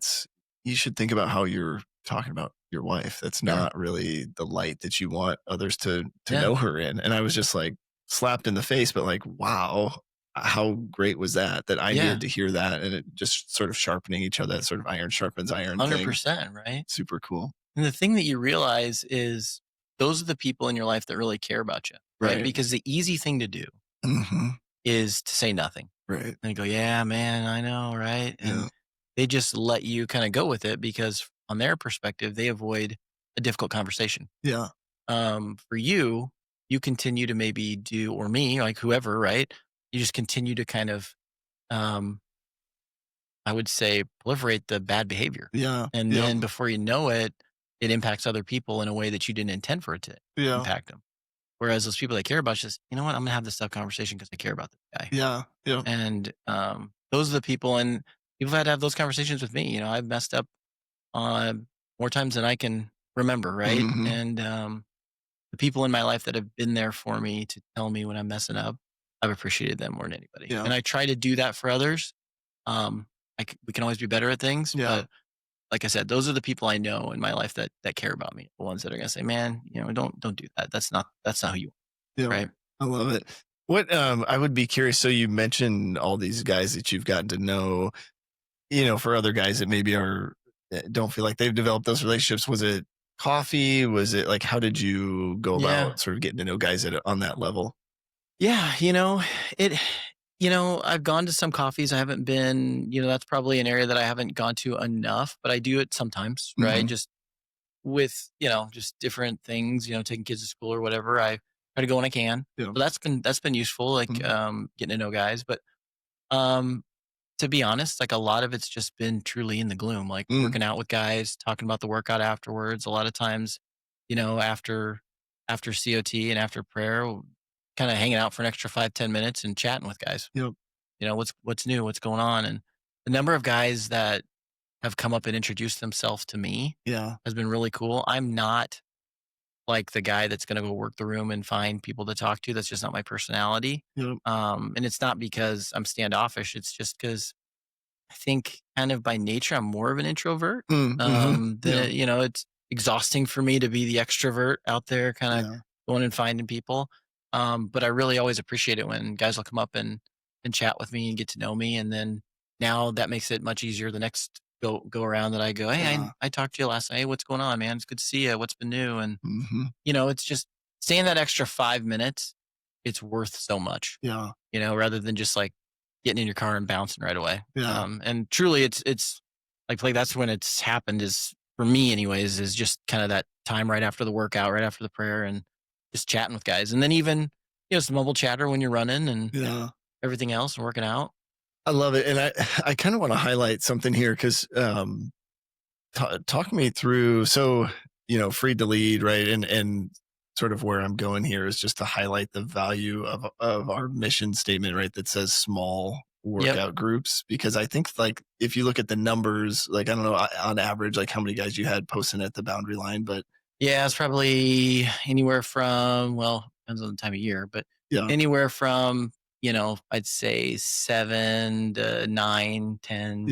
you should think about how you're talking about your wife. That's not really the light that you want others to know her in. And I was just like slapped in the face, but like, wow, how great was that I needed to hear that. And it just sort of sharpening each other, that sort of iron sharpens iron 100%, thing. right? Super cool. And the thing that you realize is those are the people in your life that really care about you, right? Because the easy thing to do is to say nothing. Right. And you go, yeah, man, I know, right? And they just let you kind of go with it because on their perspective, they avoid a difficult conversation. Yeah. For you continue to maybe do, or me, like whoever, right? You just continue to kind of, I would say, proliferate the bad behavior. Yeah. And then before you know it, it impacts other people in a way that you didn't intend for it to impact them. Whereas those people that care about you, just, you know what, I'm going to have this tough conversation because I care about this guy. Yeah. Yeah. And those are the people, and people had to have those conversations with me. I've messed up more times than I can remember, right? And the people in my life that have been there for me to tell me when I'm messing up, I've appreciated them more than anybody. Yeah. And I try to do that for others. We can always be better at things, but like I said, those are the people I know in my life that care about me. The ones that are going to say, man, don't do that. That's not who you are. Right. I love it. What, I would be curious. So you mentioned all these guys that you've gotten to know, for other guys that maybe don't feel like they've developed those relationships. Was it coffee? Was it like, how did you go about sort of getting to know guys on that level? Yeah. I've gone to some coffees. I haven't been, that's probably an area that I haven't gone to enough, but I do it sometimes, right? Just with, just different things, taking kids to school or whatever. try to go when I can. Yeah. So that's been useful, like getting to know guys. But um, to be honest, like a lot of it's just been truly in the gloom, like working out with guys, talking about the workout afterwards. A lot of times, after COT and after prayer, kind of hanging out for an extra 5-10 minutes and chatting with guys. Yep. What's new, what's going on, and the number of guys that have come up and introduced themselves to me Yeah. has been really cool. I'm not like the guy that's going to go work the room and find people to talk to. That's just not my personality. Yep. And it's not because I'm standoffish. It's just because I think kind of by nature, I'm more of an introvert. It's exhausting for me to be the extrovert out there, kind of going and finding people. But I really always appreciate it when guys will come up and chat with me and get to know me. And then now that makes it much easier. The next go around that I go, hey, I talked to you last night. Hey, what's going on, man? It's good to see you. What's been new? And it's just staying that extra 5 minutes. It's worth so much. Yeah. Rather than just like getting in your car and bouncing right away. Yeah. And truly it's like that's when it's happened, is for me anyways, is just kind of that time right after the workout, right after the prayer, and just chatting with guys. And then even, some mumble chatter when you're running and everything else and working out. I love it. And I kind of want to highlight something here because talk me through. So, free to lead, right? And sort of where I'm going here is just to highlight the value of our mission statement, right? That says small workout groups, because I think like if you look at the numbers, like, I don't know, on average, like how many guys you had posting at the boundary line, but yeah, it's probably anywhere from, well, depends on the time of year, but anywhere from, I'd say 7 to 9, 10,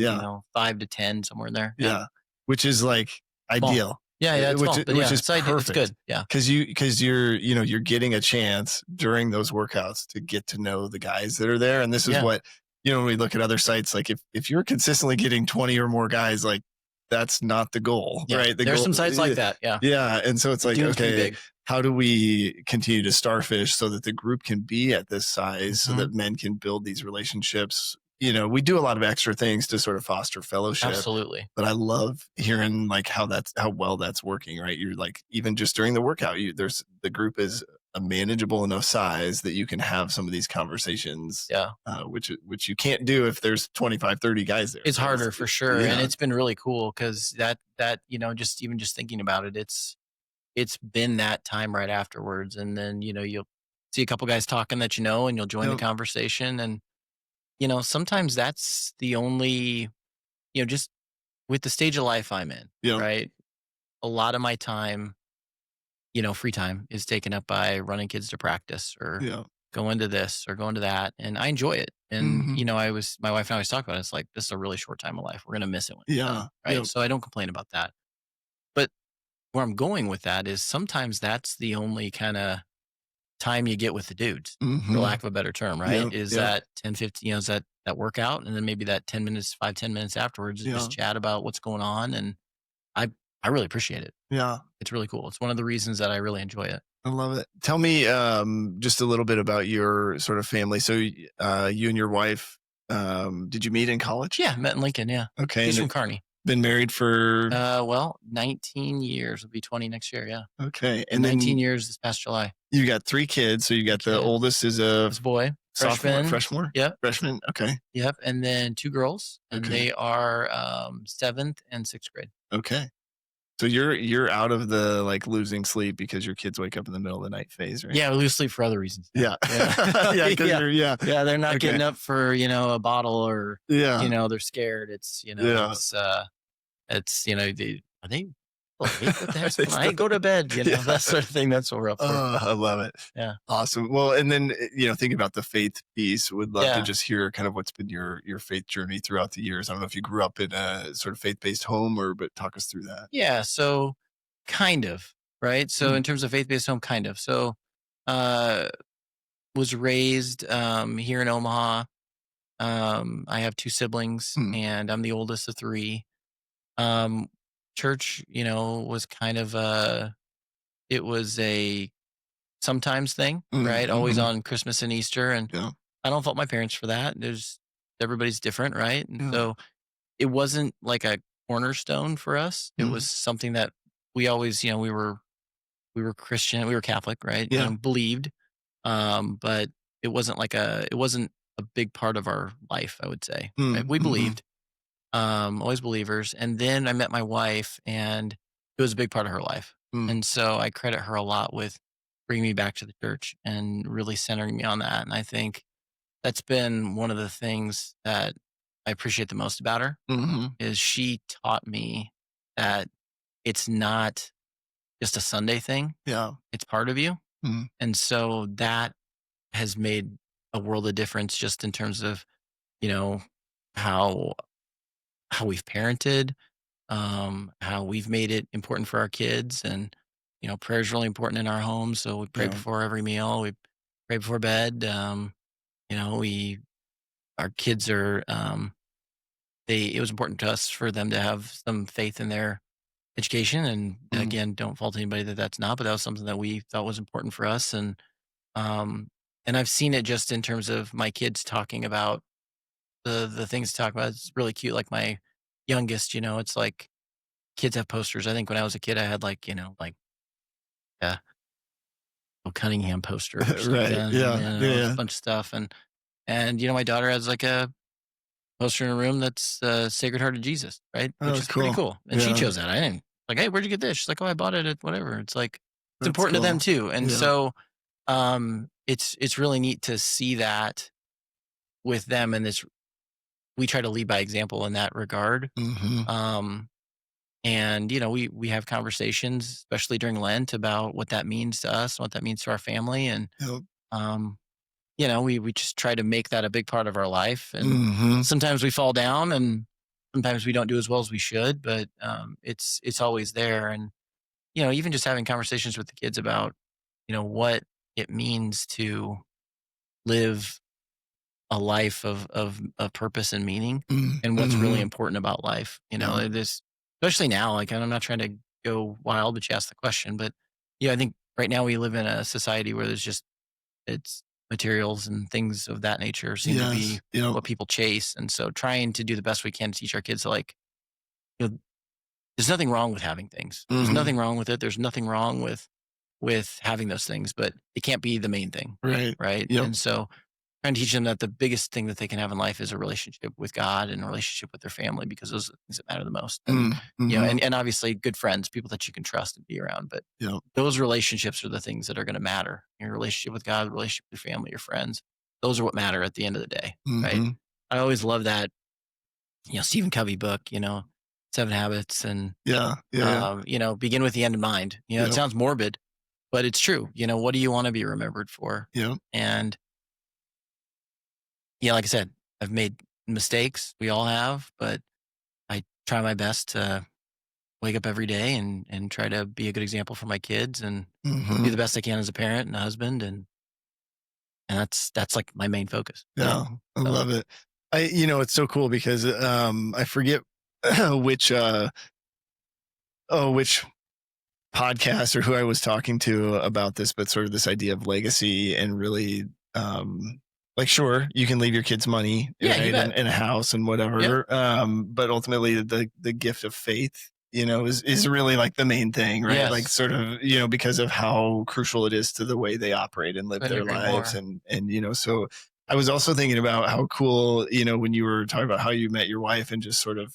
5 to 10, somewhere in there. Yeah. Which is like ideal. Yeah, it's which is it's perfect. It's good. Yeah. Because you're getting a chance during those workouts to get to know the guys that are there. And this is what, when we look at other sites, like if you're consistently getting 20 or more guys, like that's not the goal, right? There's some sites like that. Yeah. Yeah. And so it's like, okay, how do we continue to starfish so that the group can be at this size so that men can build these relationships? We do a lot of extra things to sort of foster fellowship. Absolutely. But I love hearing like how well that's working, right? You're like, even just during the workout, the group is a manageable enough size that you can have some of these conversations. Yeah. Which you can't do if there's 25, 30 guys there. It's harder for sure. Yeah. And it's been really cool because that, just thinking about it, it's been that time right afterwards. And then, you'll see a couple guys talking that and you'll join the conversation. And, sometimes that's the only, just with the stage of life I'm in, right? A lot of my time, free time is taken up by running kids to practice or going to this or going to that. And I enjoy it. And, my wife and I always talk about it. It's like, this is a really short time of life. We're going to miss it when it's done, right? So I don't complain about that. But where I'm going with that is sometimes that's the only kind of time you get with the dudes, for lack of a better term, right? That 10, 15, is that workout. And then maybe that 10 minutes, 5-10 minutes afterwards, just chat about what's going on. And I really appreciate it. Yeah. It's really cool. It's one of the reasons that I really enjoy it. I love it. Tell me just a little bit about your sort of family. So you and your wife, did you meet in college? Yeah, met in Lincoln. Yeah. Okay. He's from Kearney. Been married for 19 years. Will be 20 next year. Yeah. Okay. And 19 years this past July. You got 3 kids. So you got the oldest is a boy, freshman. Yep. Freshman. Okay. Yep. And then 2 girls, and they are 7th and 6th grade. Okay. So you're out of the like losing sleep because your kids wake up in the middle of the night phase, right? Yeah, we lose sleep for other reasons. Yeah. Yeah. They're not getting up for, a bottle or, they're scared. It's, are they awake? What the heck's going on? I go to bed, that sort of thing. That's what we're up for. I love it. Yeah. Awesome. Well, and then, thinking about the faith piece, would love to just hear kind of what's been your faith journey throughout the years. I don't know if you grew up in a sort of faith-based home but talk us through that. Yeah. So kind of, right? So in terms of faith-based home, kind of. So, was raised, here in Omaha. I have 2 siblings and I'm the oldest of 3. Church, was kind of it was a sometimes thing, right? Always on Christmas and Easter. And I don't fault my parents for that. Everybody's different, right? And so it wasn't like a cornerstone for us. It was something that we always, we were we were Christian, we were Catholic, right? Yeah. Believed, but it wasn't a big part of our life, I would say. Right? We Mm-hmm. believed, always believers. And then I met my wife, and it was a big part of her life. Mm. And so I credit her a lot with bringing me back to the church and really centering me on that. And I think that's been one of the things that I appreciate the most about her Mm-hmm. is she taught me that it's not just a Sunday thing. Yeah. It's part of you. Mm. And so that has made a world of difference just in terms of, you know, how we've parented, how we've made it important for our kids. And, prayer is really important in our home. So we pray Yeah. before every meal. We pray before bed. Our kids are, it was important to us for them to have some faith in their education. And Mm. again, don't fault anybody that that's not, but that was something that we thought was important for us. Um, and I've seen it just in terms of my kids talking about the things to talk about. It's really cute. Like my youngest, it's like kids have posters. I think when I was a kid, I had like a Cunningham poster or something. Right. Yeah. A bunch of stuff. And my daughter has like a poster in a room that's Sacred Heart of Jesus, right? Which is pretty cool. And she chose that. I didn't like, hey, where'd you get this? She's like, oh, I bought it at whatever. It's like it's That's important to them cool. too. And so it's really neat to see that with them. And we try to lead by example in that regard. Mm-hmm. And we have conversations, especially during Lent, about what that means to us, what that means to our family. And we just try to make that a big part of our life. And sometimes we fall down and sometimes we don't do as well as we should, but it's always there. And even just having conversations with the kids about what it means to live a life of purpose and meaning, and what's really important about life. This, especially now, like, and I'm not trying to go wild, but you asked the question, but I think right now we live in a society where it's materials and things of that nature seem to be what people chase. And so trying to do the best we can to teach our kids, like, there's nothing wrong with having things. There's nothing wrong with it. There's nothing wrong with having those things, but it can't be the main thing. Right. Yep. And so trying to teach them that the biggest thing that they can have in life is a relationship with God and a relationship with their family, because those are the things that matter the most. And, and obviously good friends, people that you can trust and be around. But those relationships are the things that are going to matter. Your relationship with God, relationship with your family, your friends, those are what matter at the end of the day. Right. I always love that, Stephen Covey book, 7 Habits, and, begin with the end in mind. It sounds morbid, but it's true. What do you want to be remembered for? And like I said, I've made mistakes. We all have, but I try my best to wake up every day and try to be a good example for my kids and do the best I can as a parent and a husband. And that's like my main focus. Yeah. I love it. It's so cool because, I forget which podcast or who I was talking to about this, but sort of this idea of legacy and really, like, sure, you can leave your kids money in a house and whatever. But ultimately the gift of faith, is really like the main thing, right? Like sort of, because of how crucial it is to the way they operate and live their lives. And, so I was also thinking about how cool, when you were talking about how you met your wife and just sort of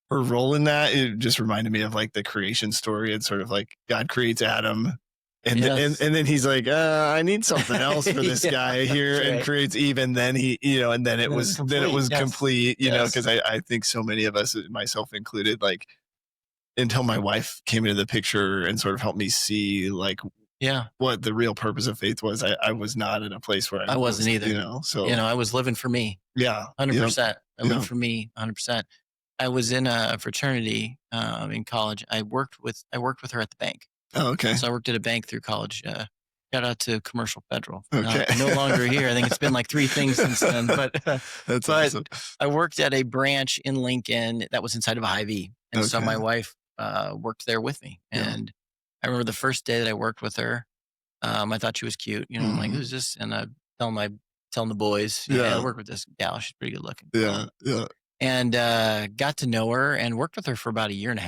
her role in that, it just reminded me of like the creation story. And sort of like God creates Adam. And then he's like, I need something else for this guy here, and creates Eve. And then and then it was complete, because I think so many of us, myself included, like, until my wife came into the picture and sort of helped me see like what the real purpose of faith was. I was not in a place where I wasn't either. So I was living for me. 100%. I lived for me 100%. I was in a fraternity in college. I worked with her at the bank. Oh, okay. So I worked at a bank through college. Shout out to Commercial Federal. Okay. No longer here. I think it's been like 3 things since then. But awesome. I worked at a branch in Lincoln that was inside of Hy-Vee. And so my wife worked there with me. And I remember the first day that I worked with her, I thought she was cute. I'm like, who's this? And I telling the boys, I work with this gal. She's pretty good looking. Yeah. And got to know her and worked with her for about 1.5 years.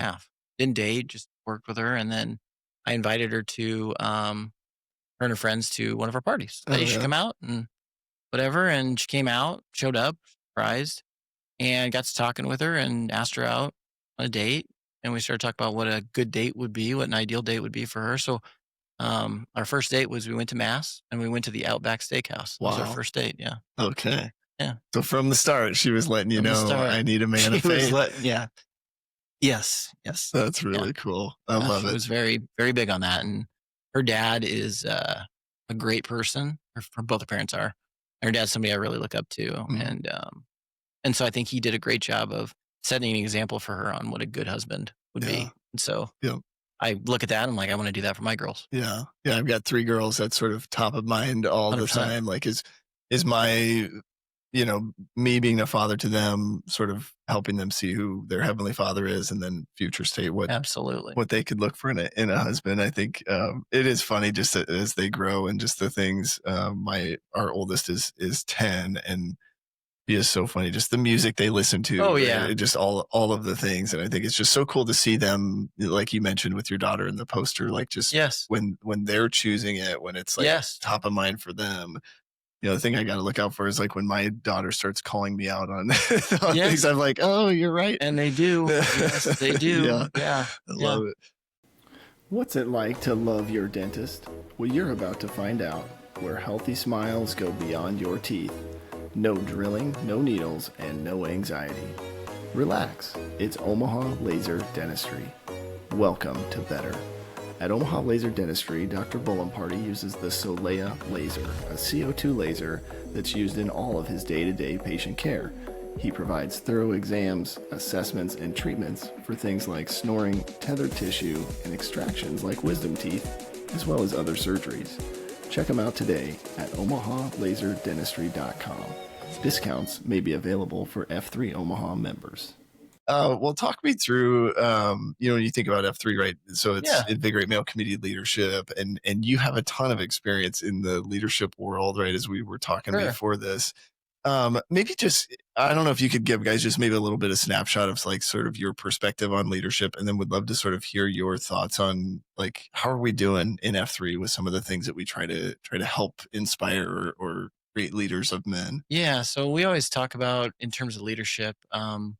Didn't date, just worked with her. And then I invited her to her and her friends to one of our parties. Oh, You should yeah. come out and whatever. And she came out, showed up, surprised, and got to talking with her and asked her out on a date. And we started talking about what a good date would be, what an ideal date would be for her. So our first date was we went to Mass and we went to the Outback Steakhouse. That was our Wow. first date. Yeah. Okay. Yeah. So from the start, she was letting you From the know, start, I need a man of she was faith. yeah. Yes. Yes. That's Yeah. really cool. I love She it. was very, very big on that. And her dad is a great person. Both her parents are. Her dad's somebody I really look up to. Mhm. And so I think he did a great job of setting an example for her on what a good husband would Yeah. be. And so Yeah. I look at that and I'm like, I want to do that for my girls. Yeah. Yeah. I've got 3 girls. That's sort of top of mind all the 100%. time. Like, is my, me being a father to them, sort of helping them see who their heavenly father is, and then future state Absolutely. what they could look for in a husband. I think it is funny just as they grow and just the things. Our oldest is 10, and he is so funny. Just the music they listen to. Oh, yeah. Just all of the things, and I think it's just so cool to see them, like you mentioned with your daughter in the poster, like just Yes. when they're choosing it, when it's like Yes. top of mind for them. The thing I got to look out for is like when my daughter starts calling me out on, on Yes. things. I'm like, oh, you're right. And they do. Yes, they do. Yeah. Yeah. I love it. What's it like to love your dentist? Well, you're about to find out, where healthy smiles go beyond your teeth. No drilling, no needles, and no anxiety. Relax, it's Omaha Laser Dentistry. Welcome to better. At Omaha Laser Dentistry, Dr. Bullenparty uses the Solea laser, a CO2 laser that's used in all of his day-to-day patient care. He provides thorough exams, assessments, and treatments for things like snoring, tethered tissue, and extractions like wisdom teeth, as well as other surgeries. Check him out today at omahalaserdentistry.com. Discounts may be available for F3 Omaha members. Well, talk me through, when you think about F3, right? So it's Yeah. Invigorate Male Community Leadership, and you have a ton of experience in the leadership world, right? As we were talking Sure. before this, maybe just, I don't know if you could give guys just maybe a little bit of snapshot of like sort of your perspective on leadership, and then would love to sort of hear your thoughts on like, how are we doing in F3 with some of the things that we try to help inspire or create leaders of men? Yeah. So we always talk about in terms of leadership, part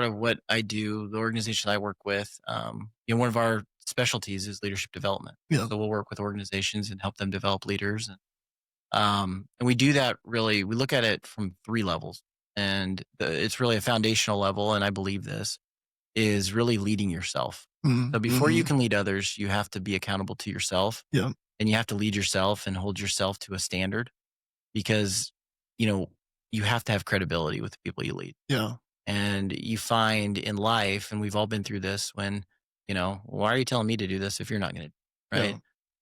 of what I do, the organization I work with, one of our specialties is leadership development. Yeah. So we'll work with organizations and help them develop leaders. And we do that we look at it from 3 levels. And it's really a foundational level. And I believe this is really leading yourself. Mhm. So before you Mhm. can lead others, you have to be accountable to yourself. Yeah. And you have to lead yourself and hold yourself to a standard because, you have to have credibility with the people you lead. Yeah. And you find in life, and we've all been through this when, why are you telling me to do this if you're not going to, right? Yeah.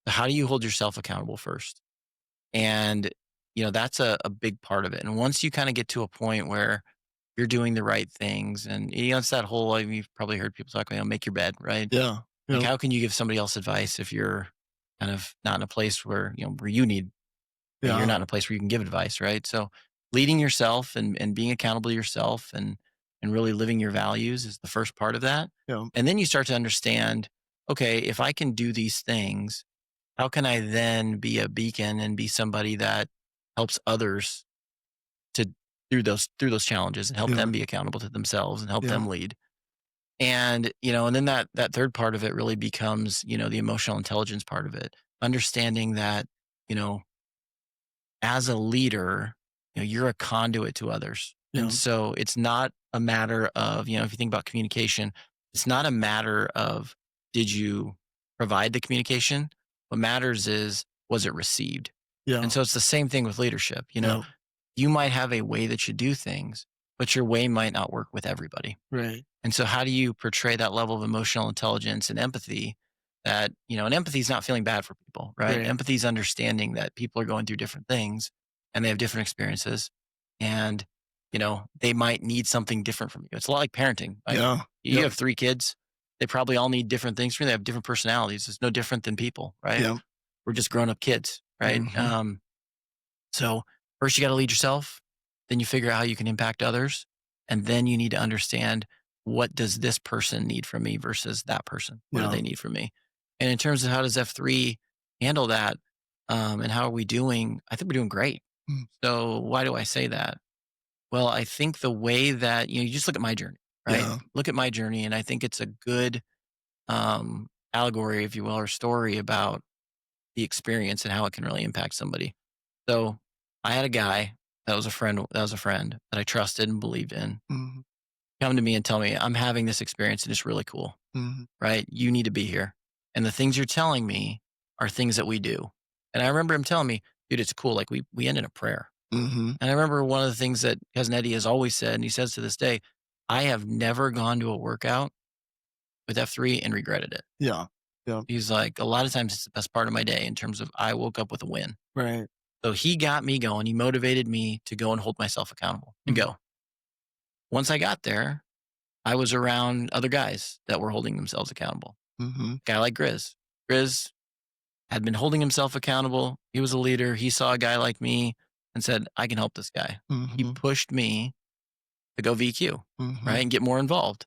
So how do you hold yourself accountable first? And, that's a big part of it. And once you kind of get to a point where you're doing the right things and, it's that whole, you've probably heard people talk about, make your bed, right? Yeah. Like, Yeah. how can you give somebody else advice if you're kind of not in a place where, where you need, Yeah. you're not in a place where you can give advice, right? So leading yourself and being accountable to yourself and really living your values is the first part of that. Yeah. And then you start to understand, okay, if I can do these things, how can I then be a beacon and be somebody that helps others to through those challenges and help Yeah. them be accountable to themselves and help Yeah. them lead. And, and then that third part of it really becomes, the emotional intelligence part of it, understanding that, as a leader, you're a conduit to others. Yeah. And so it's not a matter of, if you think about communication, it's not a matter of, did you provide the communication? What matters is, was it received? Yeah. And so it's the same thing with leadership. Yeah. You might have a way that you do things, but your way might not work with everybody. Right. And so how do you portray that level of emotional intelligence and empathy that, and empathy is not feeling bad for people, right? Right. Empathy is understanding that people are going through different things and they have different experiences and, they might need something different from you. It's a lot like parenting. Right? Yeah. You Yeah. have 3 kids. They probably all need different things from you. They have different personalities. It's no different than people, right? Yeah. We're just grown up kids, right? Mhm. So first you got to lead yourself. Then you figure out how you can impact others. And then you need to understand, what does this person need from me versus that person? What Yeah. do they need from me? And in terms of how does F3 handle that, and how are we doing? I think we're doing great. So why do I say that? Well, I think the way that, you just look at my journey, right? Yeah. Look at my journey. And I think it's a good allegory, if you will, or story about the experience and how it can really impact somebody. So I had a guy that was a friend that I trusted and believed in Mhm. come to me and tell me, I'm having this experience and it's really cool, Mhm. right? You need to be here. And the things you're telling me are things that we do. And I remember him telling me, dude, it's cool. Like we end in a prayer. Mhm. And I remember one of the things that Cousin Eddie has always said, and he says to this day, I have never gone to a workout with F3 and regretted it. Yeah. Yeah. He's like, a lot of times it's the best part of my day in terms of I woke up with a win. Right. So he got me going. He motivated me to go and hold myself accountable and go. Once I got there, I was around other guys that were holding themselves accountable. Mhm. Guy like Grizz. Grizz had been holding himself accountable. He was a leader. He saw a guy like me and said, I can help this guy. He Mhm. pushed me to go VQ, Mhm. right? And get more involved.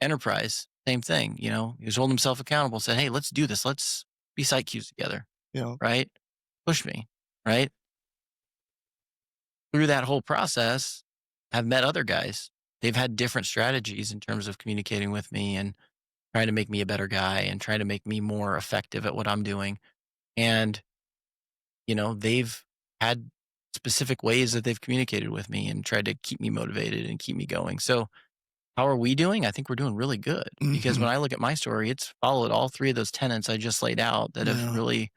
Enterprise, same thing. He was holding himself accountable, said, hey, let's do this. Let's be site Qs together, Yeah. right? Push me, right? Through that whole process, I've met other guys. They've had different strategies in terms of communicating with me and trying to make me a better guy and trying to make me more effective at what I'm doing. And, they've had specific ways that they've communicated with me and tried to keep me motivated and keep me going. So, how are we doing? I think we're doing really good because when Mhm. I look at my story, it's followed all three of those tenets I just laid out that have Yeah. really,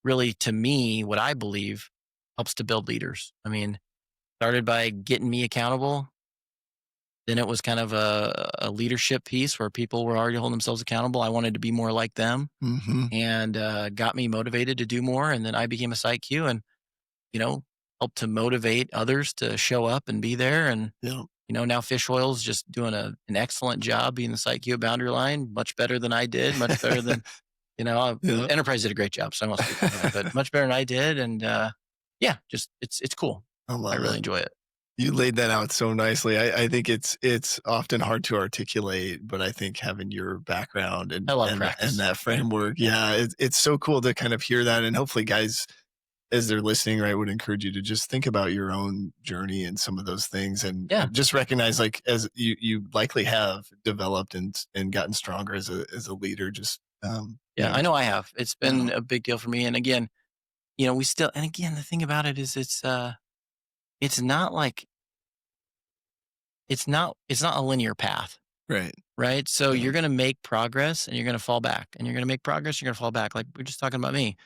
really, to me, what I believe helps to build leaders. I mean, started by getting me accountable. Then it was kind of a leadership piece where people were already holding themselves accountable. I wanted to be more like them Mhm. and got me motivated to do more. And then I became a site Q and, helped to motivate others to show up and be there. And, Yeah. now Fish Oil's just doing an excellent job being the site Q at Boundary Line, much better than I did, much better than, Yeah. Enterprise did a great job. So I won't speak for them, but much better than I did. And yeah, just it's cool. I I love really it. enjoy it. You laid that out so nicely. I think it's often hard to articulate, but I think having your background and I love and practice. that framework, yeah, it's so cool to kind of hear that. And hopefully, guys, as they're listening, right, would encourage you to just think about your own journey and some of those things, and Yeah. just recognize, like, as you likely have developed and gotten stronger as a leader. Just Yeah, I know I have. It's been Yeah. a big deal for me. And again, we still, and again, the thing about it is it's not like, it's not a linear path, Right. right? So Yeah. you're going to make progress and you're going to fall back and you're going to make progress. You're going to fall back. Like we're just talking about me,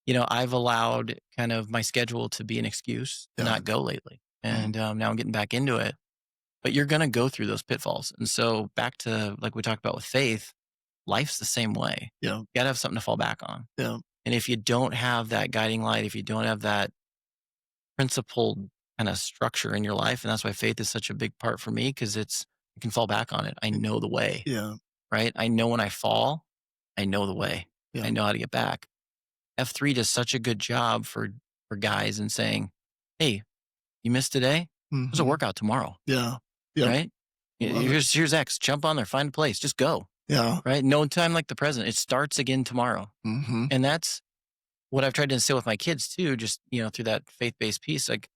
I've allowed kind of my schedule to be an excuse to Yeah. not go lately. Mhm. And now I'm getting back into it, but you're going to go through those pitfalls. And so back to like we talked about with faith, life's the same way. Yeah. You got to have something to fall back on. Yeah. And if you don't have that guiding light, if you don't have that principled kind of structure in your life, and that's why faith is such a big part for me because you can fall back on it. I know the way, Yeah. right? I know when I fall, I know the way. Yeah. I know how to get back. F3 does such a good job for guys and saying, hey, you missed today? There's a Mhm. workout tomorrow, Yeah. Yep. right? Love it. Here's X. Jump on there, find a place, just go, Yeah. right? No time like the present. It starts again tomorrow. Mhm. And that's what I've tried to instill with my kids too, just, through that faith-based piece. Like,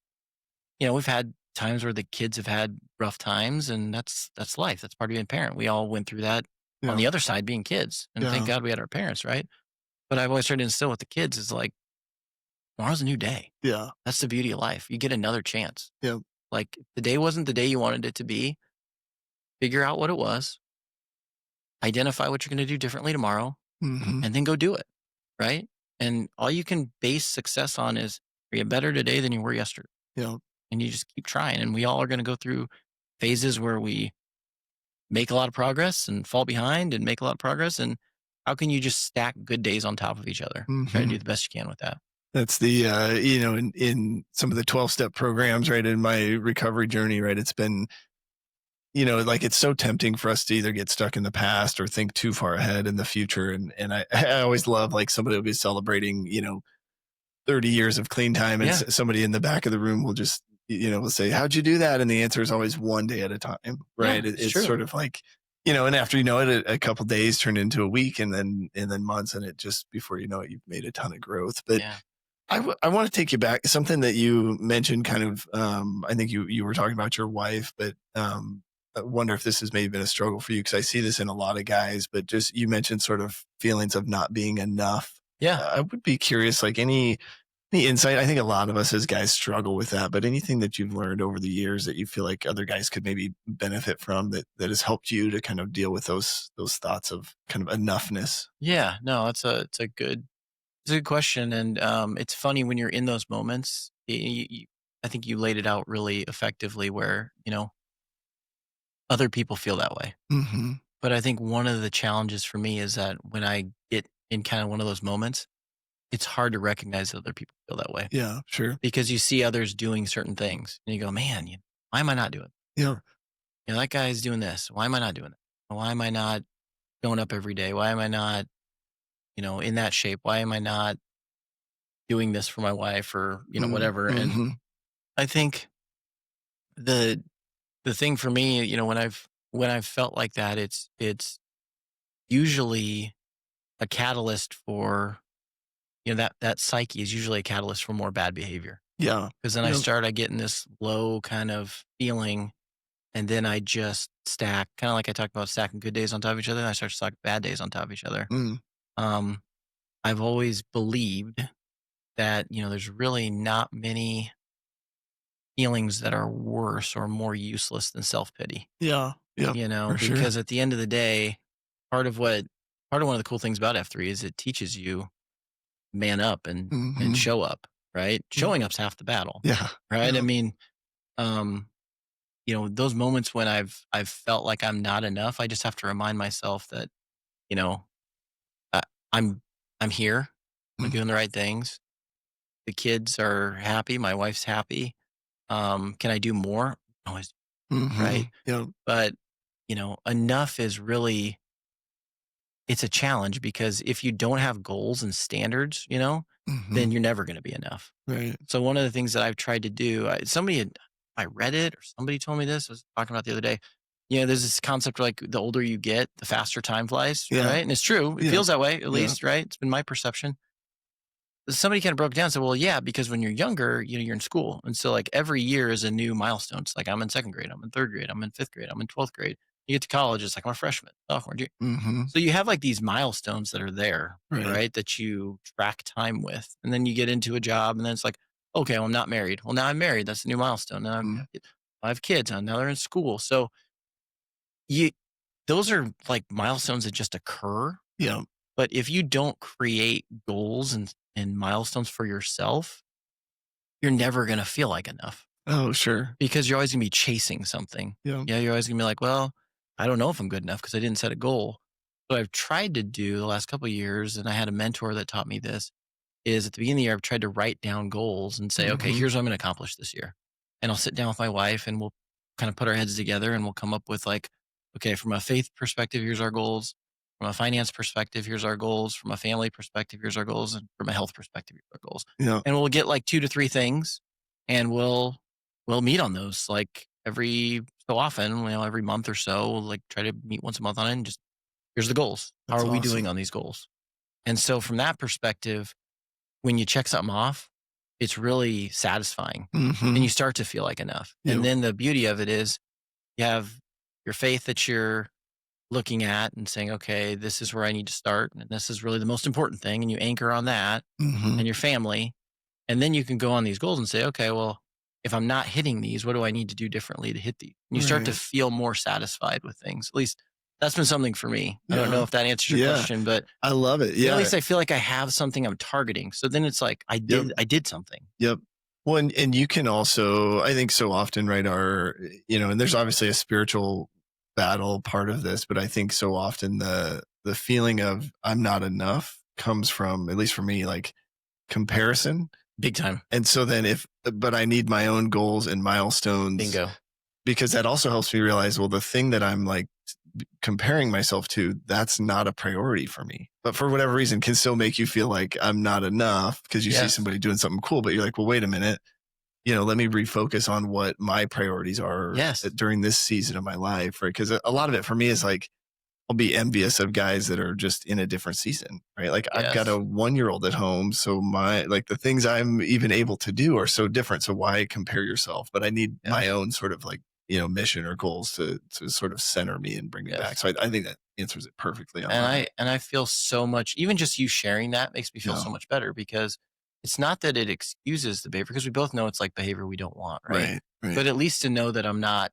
we've had times where the kids have had rough times and that's life. That's part of being a parent. We all went through that on Yeah. the other side being kids. And thank Yeah. God we had our parents, right? But I've always tried to instill with the kids is like, tomorrow's a new day. Yeah. That's the beauty of life. You get another chance. Yep. Like if the day wasn't the day you wanted it to be, figure out what it was, identify what you're going to do differently tomorrow, Mhm. and then go do it. Right. And all you can base success on is, are you better today than you were yesterday? Yeah. And you just keep trying. And we all are going to go through phases where we make a lot of progress and fall behind and make a lot of progress. And how can you just stack good days on top of each other? Try to Mhm. do the best you can with that. That's the in some of the 12-step programs, right, in my recovery journey, right, it's been, like, it's so tempting for us to either get stuck in the past or think too far ahead in the future. And I always love, like, somebody will be celebrating, 30 years of clean time, and Yeah. somebody in the back of the room will just, will say, how'd you do that? And the answer is always one day at a time, right? Yeah, it's It's true. sort of like, and after you know it, a couple days turned into a week, and then months, and it just before you know it, you've made a ton of growth. But I want to take you back something that you mentioned, kind of. I think you were talking about your wife, but I wonder if this has maybe been a struggle for you, because I see this in a lot of guys. But just you mentioned sort of feelings of not being enough. Yeah, I would be curious, like any insight. I think a lot of us as guys struggle with that, but anything that you've learned over the years that you feel like other guys could maybe benefit from, that has helped you to kind of deal with those thoughts of kind of enoughness? Yeah, no, it's a good question. And it's funny when you're in those moments. I think you laid it out really effectively, where other people feel that way. Mm-hmm. But I think one of the challenges for me is that when I get in kind of one of those moments, it's hard to recognize that other people feel that way, Yeah, sure. because you see others doing certain things and you go, man, why am I not doing it? Yeah. That guy's doing this. Why am I not doing it? Why am I not going up every day? Why am I not, in that shape? Why am I not doing this for my wife, or, whatever? And Mm-hmm. I think the thing for me, when I've felt like that, it's usually a catalyst for, that psyche is usually a catalyst for more bad behavior. Yeah. Because then I get in this low kind of feeling, and then I just stack, kind of like I talked about stacking good days on top of each other. And I start to stack bad days on top of each other. Mm. Um, I've always believed that, there's really not many feelings that are worse or more useless than self-pity, Yeah. Yeah. For sure. because at the end of the day, part of one of the cool things about F3 is it teaches you man up and Mm-hmm. show up, right? Showing up's half the battle. Yeah. Right. Yeah. I mean, those moments when I've felt like I'm not enough, I just have to remind myself that, you know, I, I'm here, I'm doing the right things. The kids are happy. My wife's happy. Can I do more? Always, Mm-hmm. right. Yeah. But, enough is really, it's a challenge, because if you don't have goals and standards, Mm-hmm. then you're never going to be enough. Right. So one of the things that I've tried to do, I read it or somebody told me this, I was talking about the other day. There's this concept where, like, the older you get, the faster time flies, Yeah. right? And it's true. It Yeah. feels that way, at Yeah. least, right? It's been my perception. Somebody kind of broke it down and said, well, yeah, because when you're younger, you're in school. And so, like, every year is a new milestone. It's like, I'm in second grade, I'm in third grade, I'm in fifth grade, I'm in 12th grade. You get to college, it's like, I'm a freshman, sophomore, junior. Mm-hmm. So you have, like, these milestones that are there, Right. right? That you track time with. And then you get into a job, and then it's like, okay, well, I'm not married. Well, now I'm married. That's a new milestone. Now I have kids. Now they're in school. So those are like milestones that just occur. Yeah. But if you don't create goals and milestones for yourself, you're never going to feel like enough, Oh, sure. because you're always going to be chasing something. Yeah. Yeah, you're always going to be like, well, I don't know if I'm good enough because I didn't set a goal. What I've tried to do the last couple of years, and I had a mentor that taught me this, is at the beginning of the year, I've tried to write down goals and say, okay, Mhm. here's what I'm going to accomplish this year. And I'll sit down with my wife, and we'll kind of put our heads together, and we'll come up with, like, okay, from a faith perspective, here's our goals. From a finance perspective, here's our goals. From a family perspective, here's our goals. And from a health perspective, here's our goals. Yeah. And we'll get like 2 to 3 things, and we'll meet on those, like, every so often, every month or so. We'll, like, try to meet once a month on it, and just, here's the goals. How That's are we awesome. doing on these goals? And so from that perspective, when you check something off, it's really satisfying, Mm-hmm. and you start to feel like enough. Yeah. And then the beauty of it is you have your faith that you're looking at and saying, okay, this is where I need to start, and this is really the most important thing. And you anchor on that Mm-hmm. and your family. And then you can go on these goals and say, okay, well, if I'm not hitting these, what do I need to do differently to hit these? And you start to Right. feel more satisfied with things. At least that's been something for me. I don't Yeah. know if that answers your Yeah. question, but I love it. Yeah. at least I feel like I have something I'm targeting. So then it's like, I did something. Yep. Well, and you can also, I think so often, right, and there's obviously a spiritual battle part of this, but I think so often the feeling of I'm not enough comes from, at least for me, like, comparison. Big time. And so then but I need my own goals and milestones. Bingo. Because that also helps me realize, well, the thing that I'm, like, comparing myself to, that's not a priority for me, but for whatever reason can still make you feel like I'm not enough, because you see Yes. somebody doing something cool, but you're like, well, wait a minute, let me refocus on what my priorities are Yes. during this season of my life. Right. Because a lot of it for me is like, I'll be envious of guys that are just in a different season, right? Like I've got a Yes. 1-year-old at home. So like the things I'm even able to do are so different. So why compare yourself? But I need Yeah. my own sort of like, mission or goals to sort of center me and bring me back. Yes. So I think that answers it perfectly on And my end. I feel so much, even just you sharing that makes me feel Yeah. so much better because it's not that it excuses the behavior because we both know it's like behavior we don't want, right? Right. Right. But at least to know that I'm not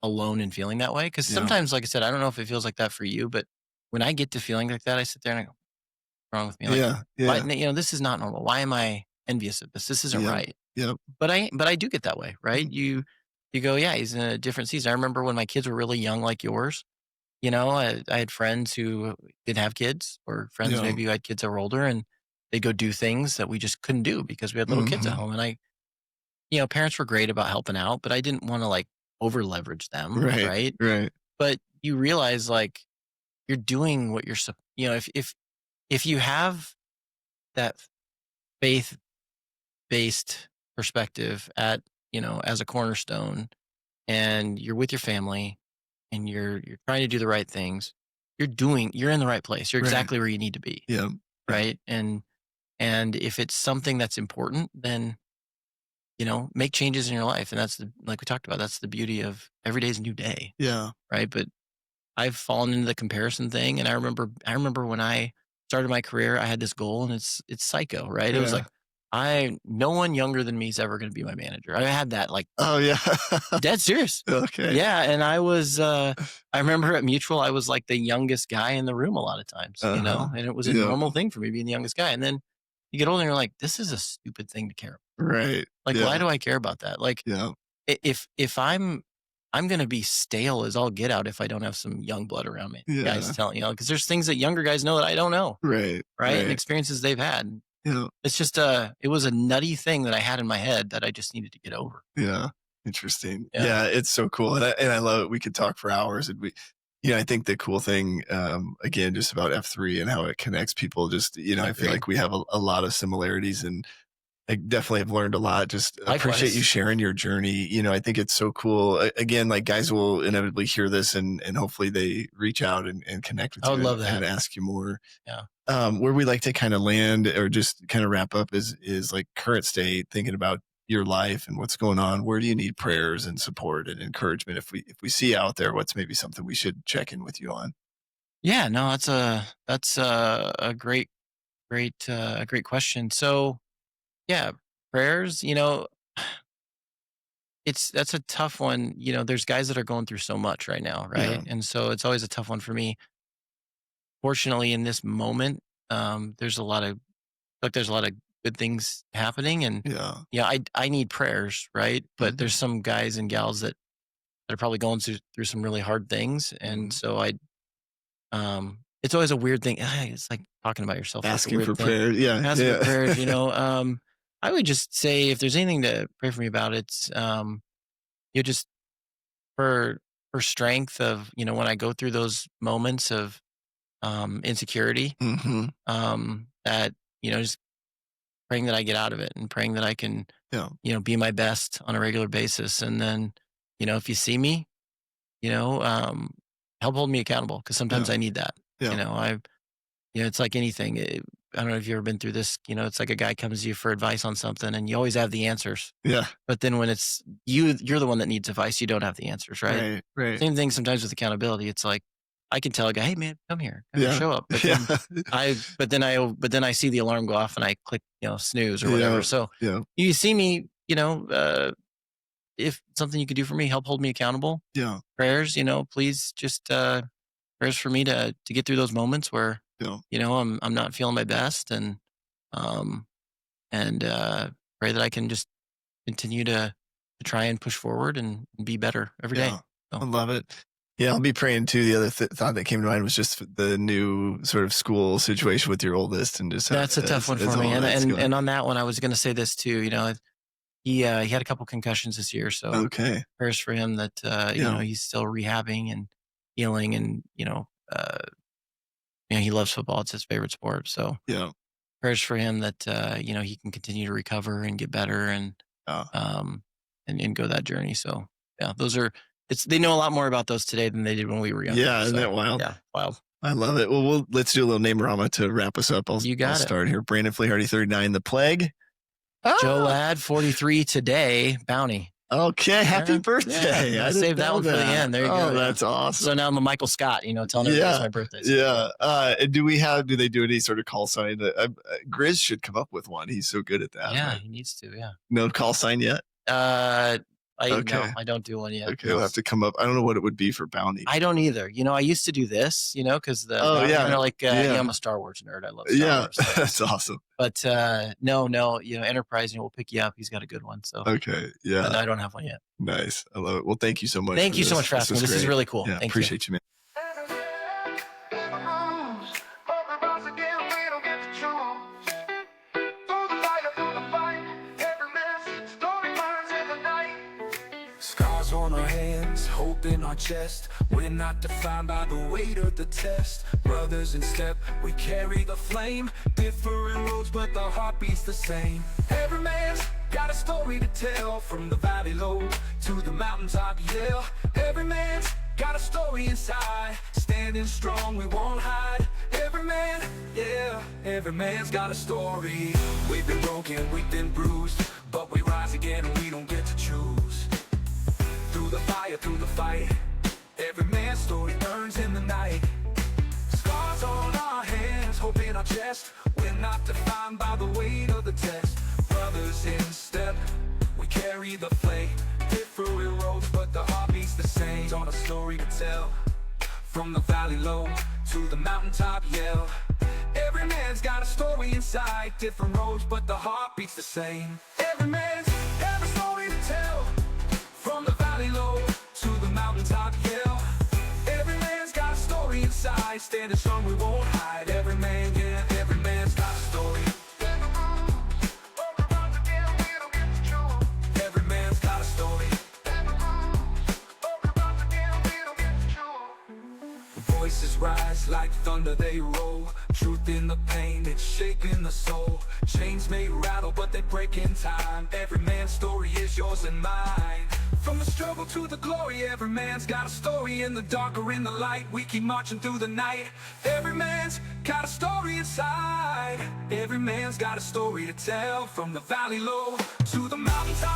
alone in feeling that way. Cause Yeah. sometimes, like I said, I don't know if it feels like that for you, but when I get to feeling like that, I sit there and I go, "What's wrong with me? Like, Yeah. why, Yeah. this is not normal. Why am I envious of this? This isn't Yeah. right." Yep. But I do get that way, right? Mhm. You go, yeah, he's in a different season. I remember when my kids were really young, like yours. I had friends who didn't have kids, or friends Yeah. maybe who had kids that were older, and they'd go do things that we just couldn't do because we had little kids at Hmm. home. And parents were great about helping out, but I didn't want to like over leverage them, Right. right? Right. But you realize like you're doing what if you have that faith based perspective as a cornerstone, and you're with your family, and you're trying to do the right things, you're in the right place. You're Right. exactly where you need to be, Yeah. Yeah. right? And if it's something that's important, then make changes in your life. And that's like we talked about, that's the beauty of every day's a new day, Yeah. right? But I've fallen into the comparison thing, and I remember when I started my career, I had this goal, and it's psycho, right? It was Yeah. like no one younger than me is ever going to be my manager. I had that like Oh yeah. dead serious. Okay. Yeah, and I remember at Mutual, I was like the youngest guy in the room a lot of times, Uh-huh. and it was a Yeah. normal thing for me being the youngest guy. And then you get older and you're like, this is a stupid thing to care about. Right. Like, why Yeah. do I care about that? Like, Yeah. if I'm gonna be stale as all get out if I don't have some young blood around me. Guys Yeah. telling because there's things that younger guys know that I don't know, Right. right? And Right. experiences they've had. Yeah. It's just it was a nutty thing that I had in my head that I just needed to get over. Yeah. Interesting. Yeah. Yeah. It's so cool. And I love it. We could talk for hours and I think the cool thing, again, just about F3 and how it connects people, just, I feel Agreed. like we have a lot of similarities, and I definitely have learned a lot. Just appreciate you Likewise. sharing your journey. I think it's so cool. Again, like guys will inevitably hear this, and hopefully they reach out and connect with I you would love and that. ask you more. Yeah. Where we like to kind of land or just kind of wrap up is like current state, thinking about your life and what's going on. Where do you need prayers and support and encouragement? If we see out there, what's maybe something we should check in with you on? Yeah, no, that's a great question. So yeah, prayers, that's a tough one. There's guys that are going through so much right now, Yeah. right? And so it's always a tough one for me. Fortunately, in this moment, there's there's a lot of good things happening, and Yeah. yeah, I need prayers, right? But Mhm. there's some guys and gals that are probably going through some really hard things, and Mhm. so it's always a weird thing. It's like talking about yourself like a Asking weird for thing. prayer. Yeah. Ask for Yeah. prayers, I would just say if there's anything to pray for me about, it's just for strength of when I go through those moments of insecurity, Hmm. that just praying that I get out of it and praying that I can Yeah. be my best on a regular basis. And then if you see me, you know um help hold me accountable because sometimes Yeah. I need that. Yeah. I It's like anything. I don't know if you've ever been through this. It's like a guy comes to you for advice on something, and you always have the answers. Yeah. But then when it's you're the one that needs advice. You don't have the answers, right? Right. Right. Same thing sometimes with accountability. It's like I can tell a guy, "Hey, man, come here, Yeah. show up." But Yeah. then I see the alarm go off, and I click, snooze or whatever. Yeah. So Yeah. you see me, if something you could do for me, help hold me accountable. Yeah. Prayers, please just prayers for me to get through those moments where Yeah. I'm not feeling my best, um and pray that I can just continue to try and push forward and be better every day. Yeah. I So love it. Yeah, I'll be praying too. The other thought that came to mind was just the new sort of school situation with your oldest, and just that's a tough one for me. all And that's and going. and on that one, I was going to say this too. He had a couple concussions this year, so Okay. prayers for him that Yeah. he's still rehabbing and healing, and he loves football; it's his favorite sport. So Yeah. prayers for him that he can continue to recover and get better, and Yeah. um and go that journey. So yeah, those are they know a lot more about those today than they did when we were younger. Yeah, isn't that wild? Yeah, wild. I love it. Well, let's do a little name-rama to wrap us up. I'll start here. Brandon Flaherty, 39, The Plague. Joe Ladd, 43 today, Bounty. Okay, happy birthday. I saved that one for the end. There you go. Oh, that's awesome. So now I'm the Michael Scott, telling everybody it's my birthday. So. Yeah. And do they do any sort of call sign? Grizz should come up with one. He's so good at that. Yeah, he needs to, yeah. No call sign yet? No, I don't do one yet. Okay, we'll have to come up. I don't know what it would be for Bounty. I don't either. I used to do this, because I'm a Star Wars nerd. I love Star Wars. So. That's awesome. But no, Enterprise, we'll pick you up. He's got a good one. So okay, yeah. But I don't have one yet. Nice. I love it. Well, thank you so much. Thank you so much for asking. This is really cool. Yeah, appreciate you, man. On our hands, hope in our chest. We're not defined by the weight of the test. Brothers in step, we carry the flame. Different roads, but the heart beats the same. Every man's got a story to tell. From the valley low to the mountaintop, yeah. Every man's got a story inside. Standing strong, we won't hide. Every man, yeah. Every man's got a story. We've been broken, we've been bruised, but we rise again and we don't get to choose. Through the fire, through the fight, every man's story burns in the night. Scars on our hands, hope in our chest. We're not defined by the weight of the test. Brothers in step, we carry the flame. Different roads, but the heart beats the same. On a story to tell, from the valley low to the mountaintop, yell. Every man's got a story inside. Different roads, but the heart beats the same. Every man's got a story to tell. From the valley low to the mountaintop, yeah. Every man's got a story inside. Standing strong, we won't hide. Every man, yeah, every man's got a story. Every man's got a story. Voices rise like thunder, they roll. Truth in the pain, it's shaking the soul. Chains may rattle, but they break in time. Every man's story is yours and mine. From the struggle to the glory, every man's got a story. In the dark or in the light, we keep marching through the night. Every man's got a story inside. Every man's got a story to tell. From the valley low to the mountaintop.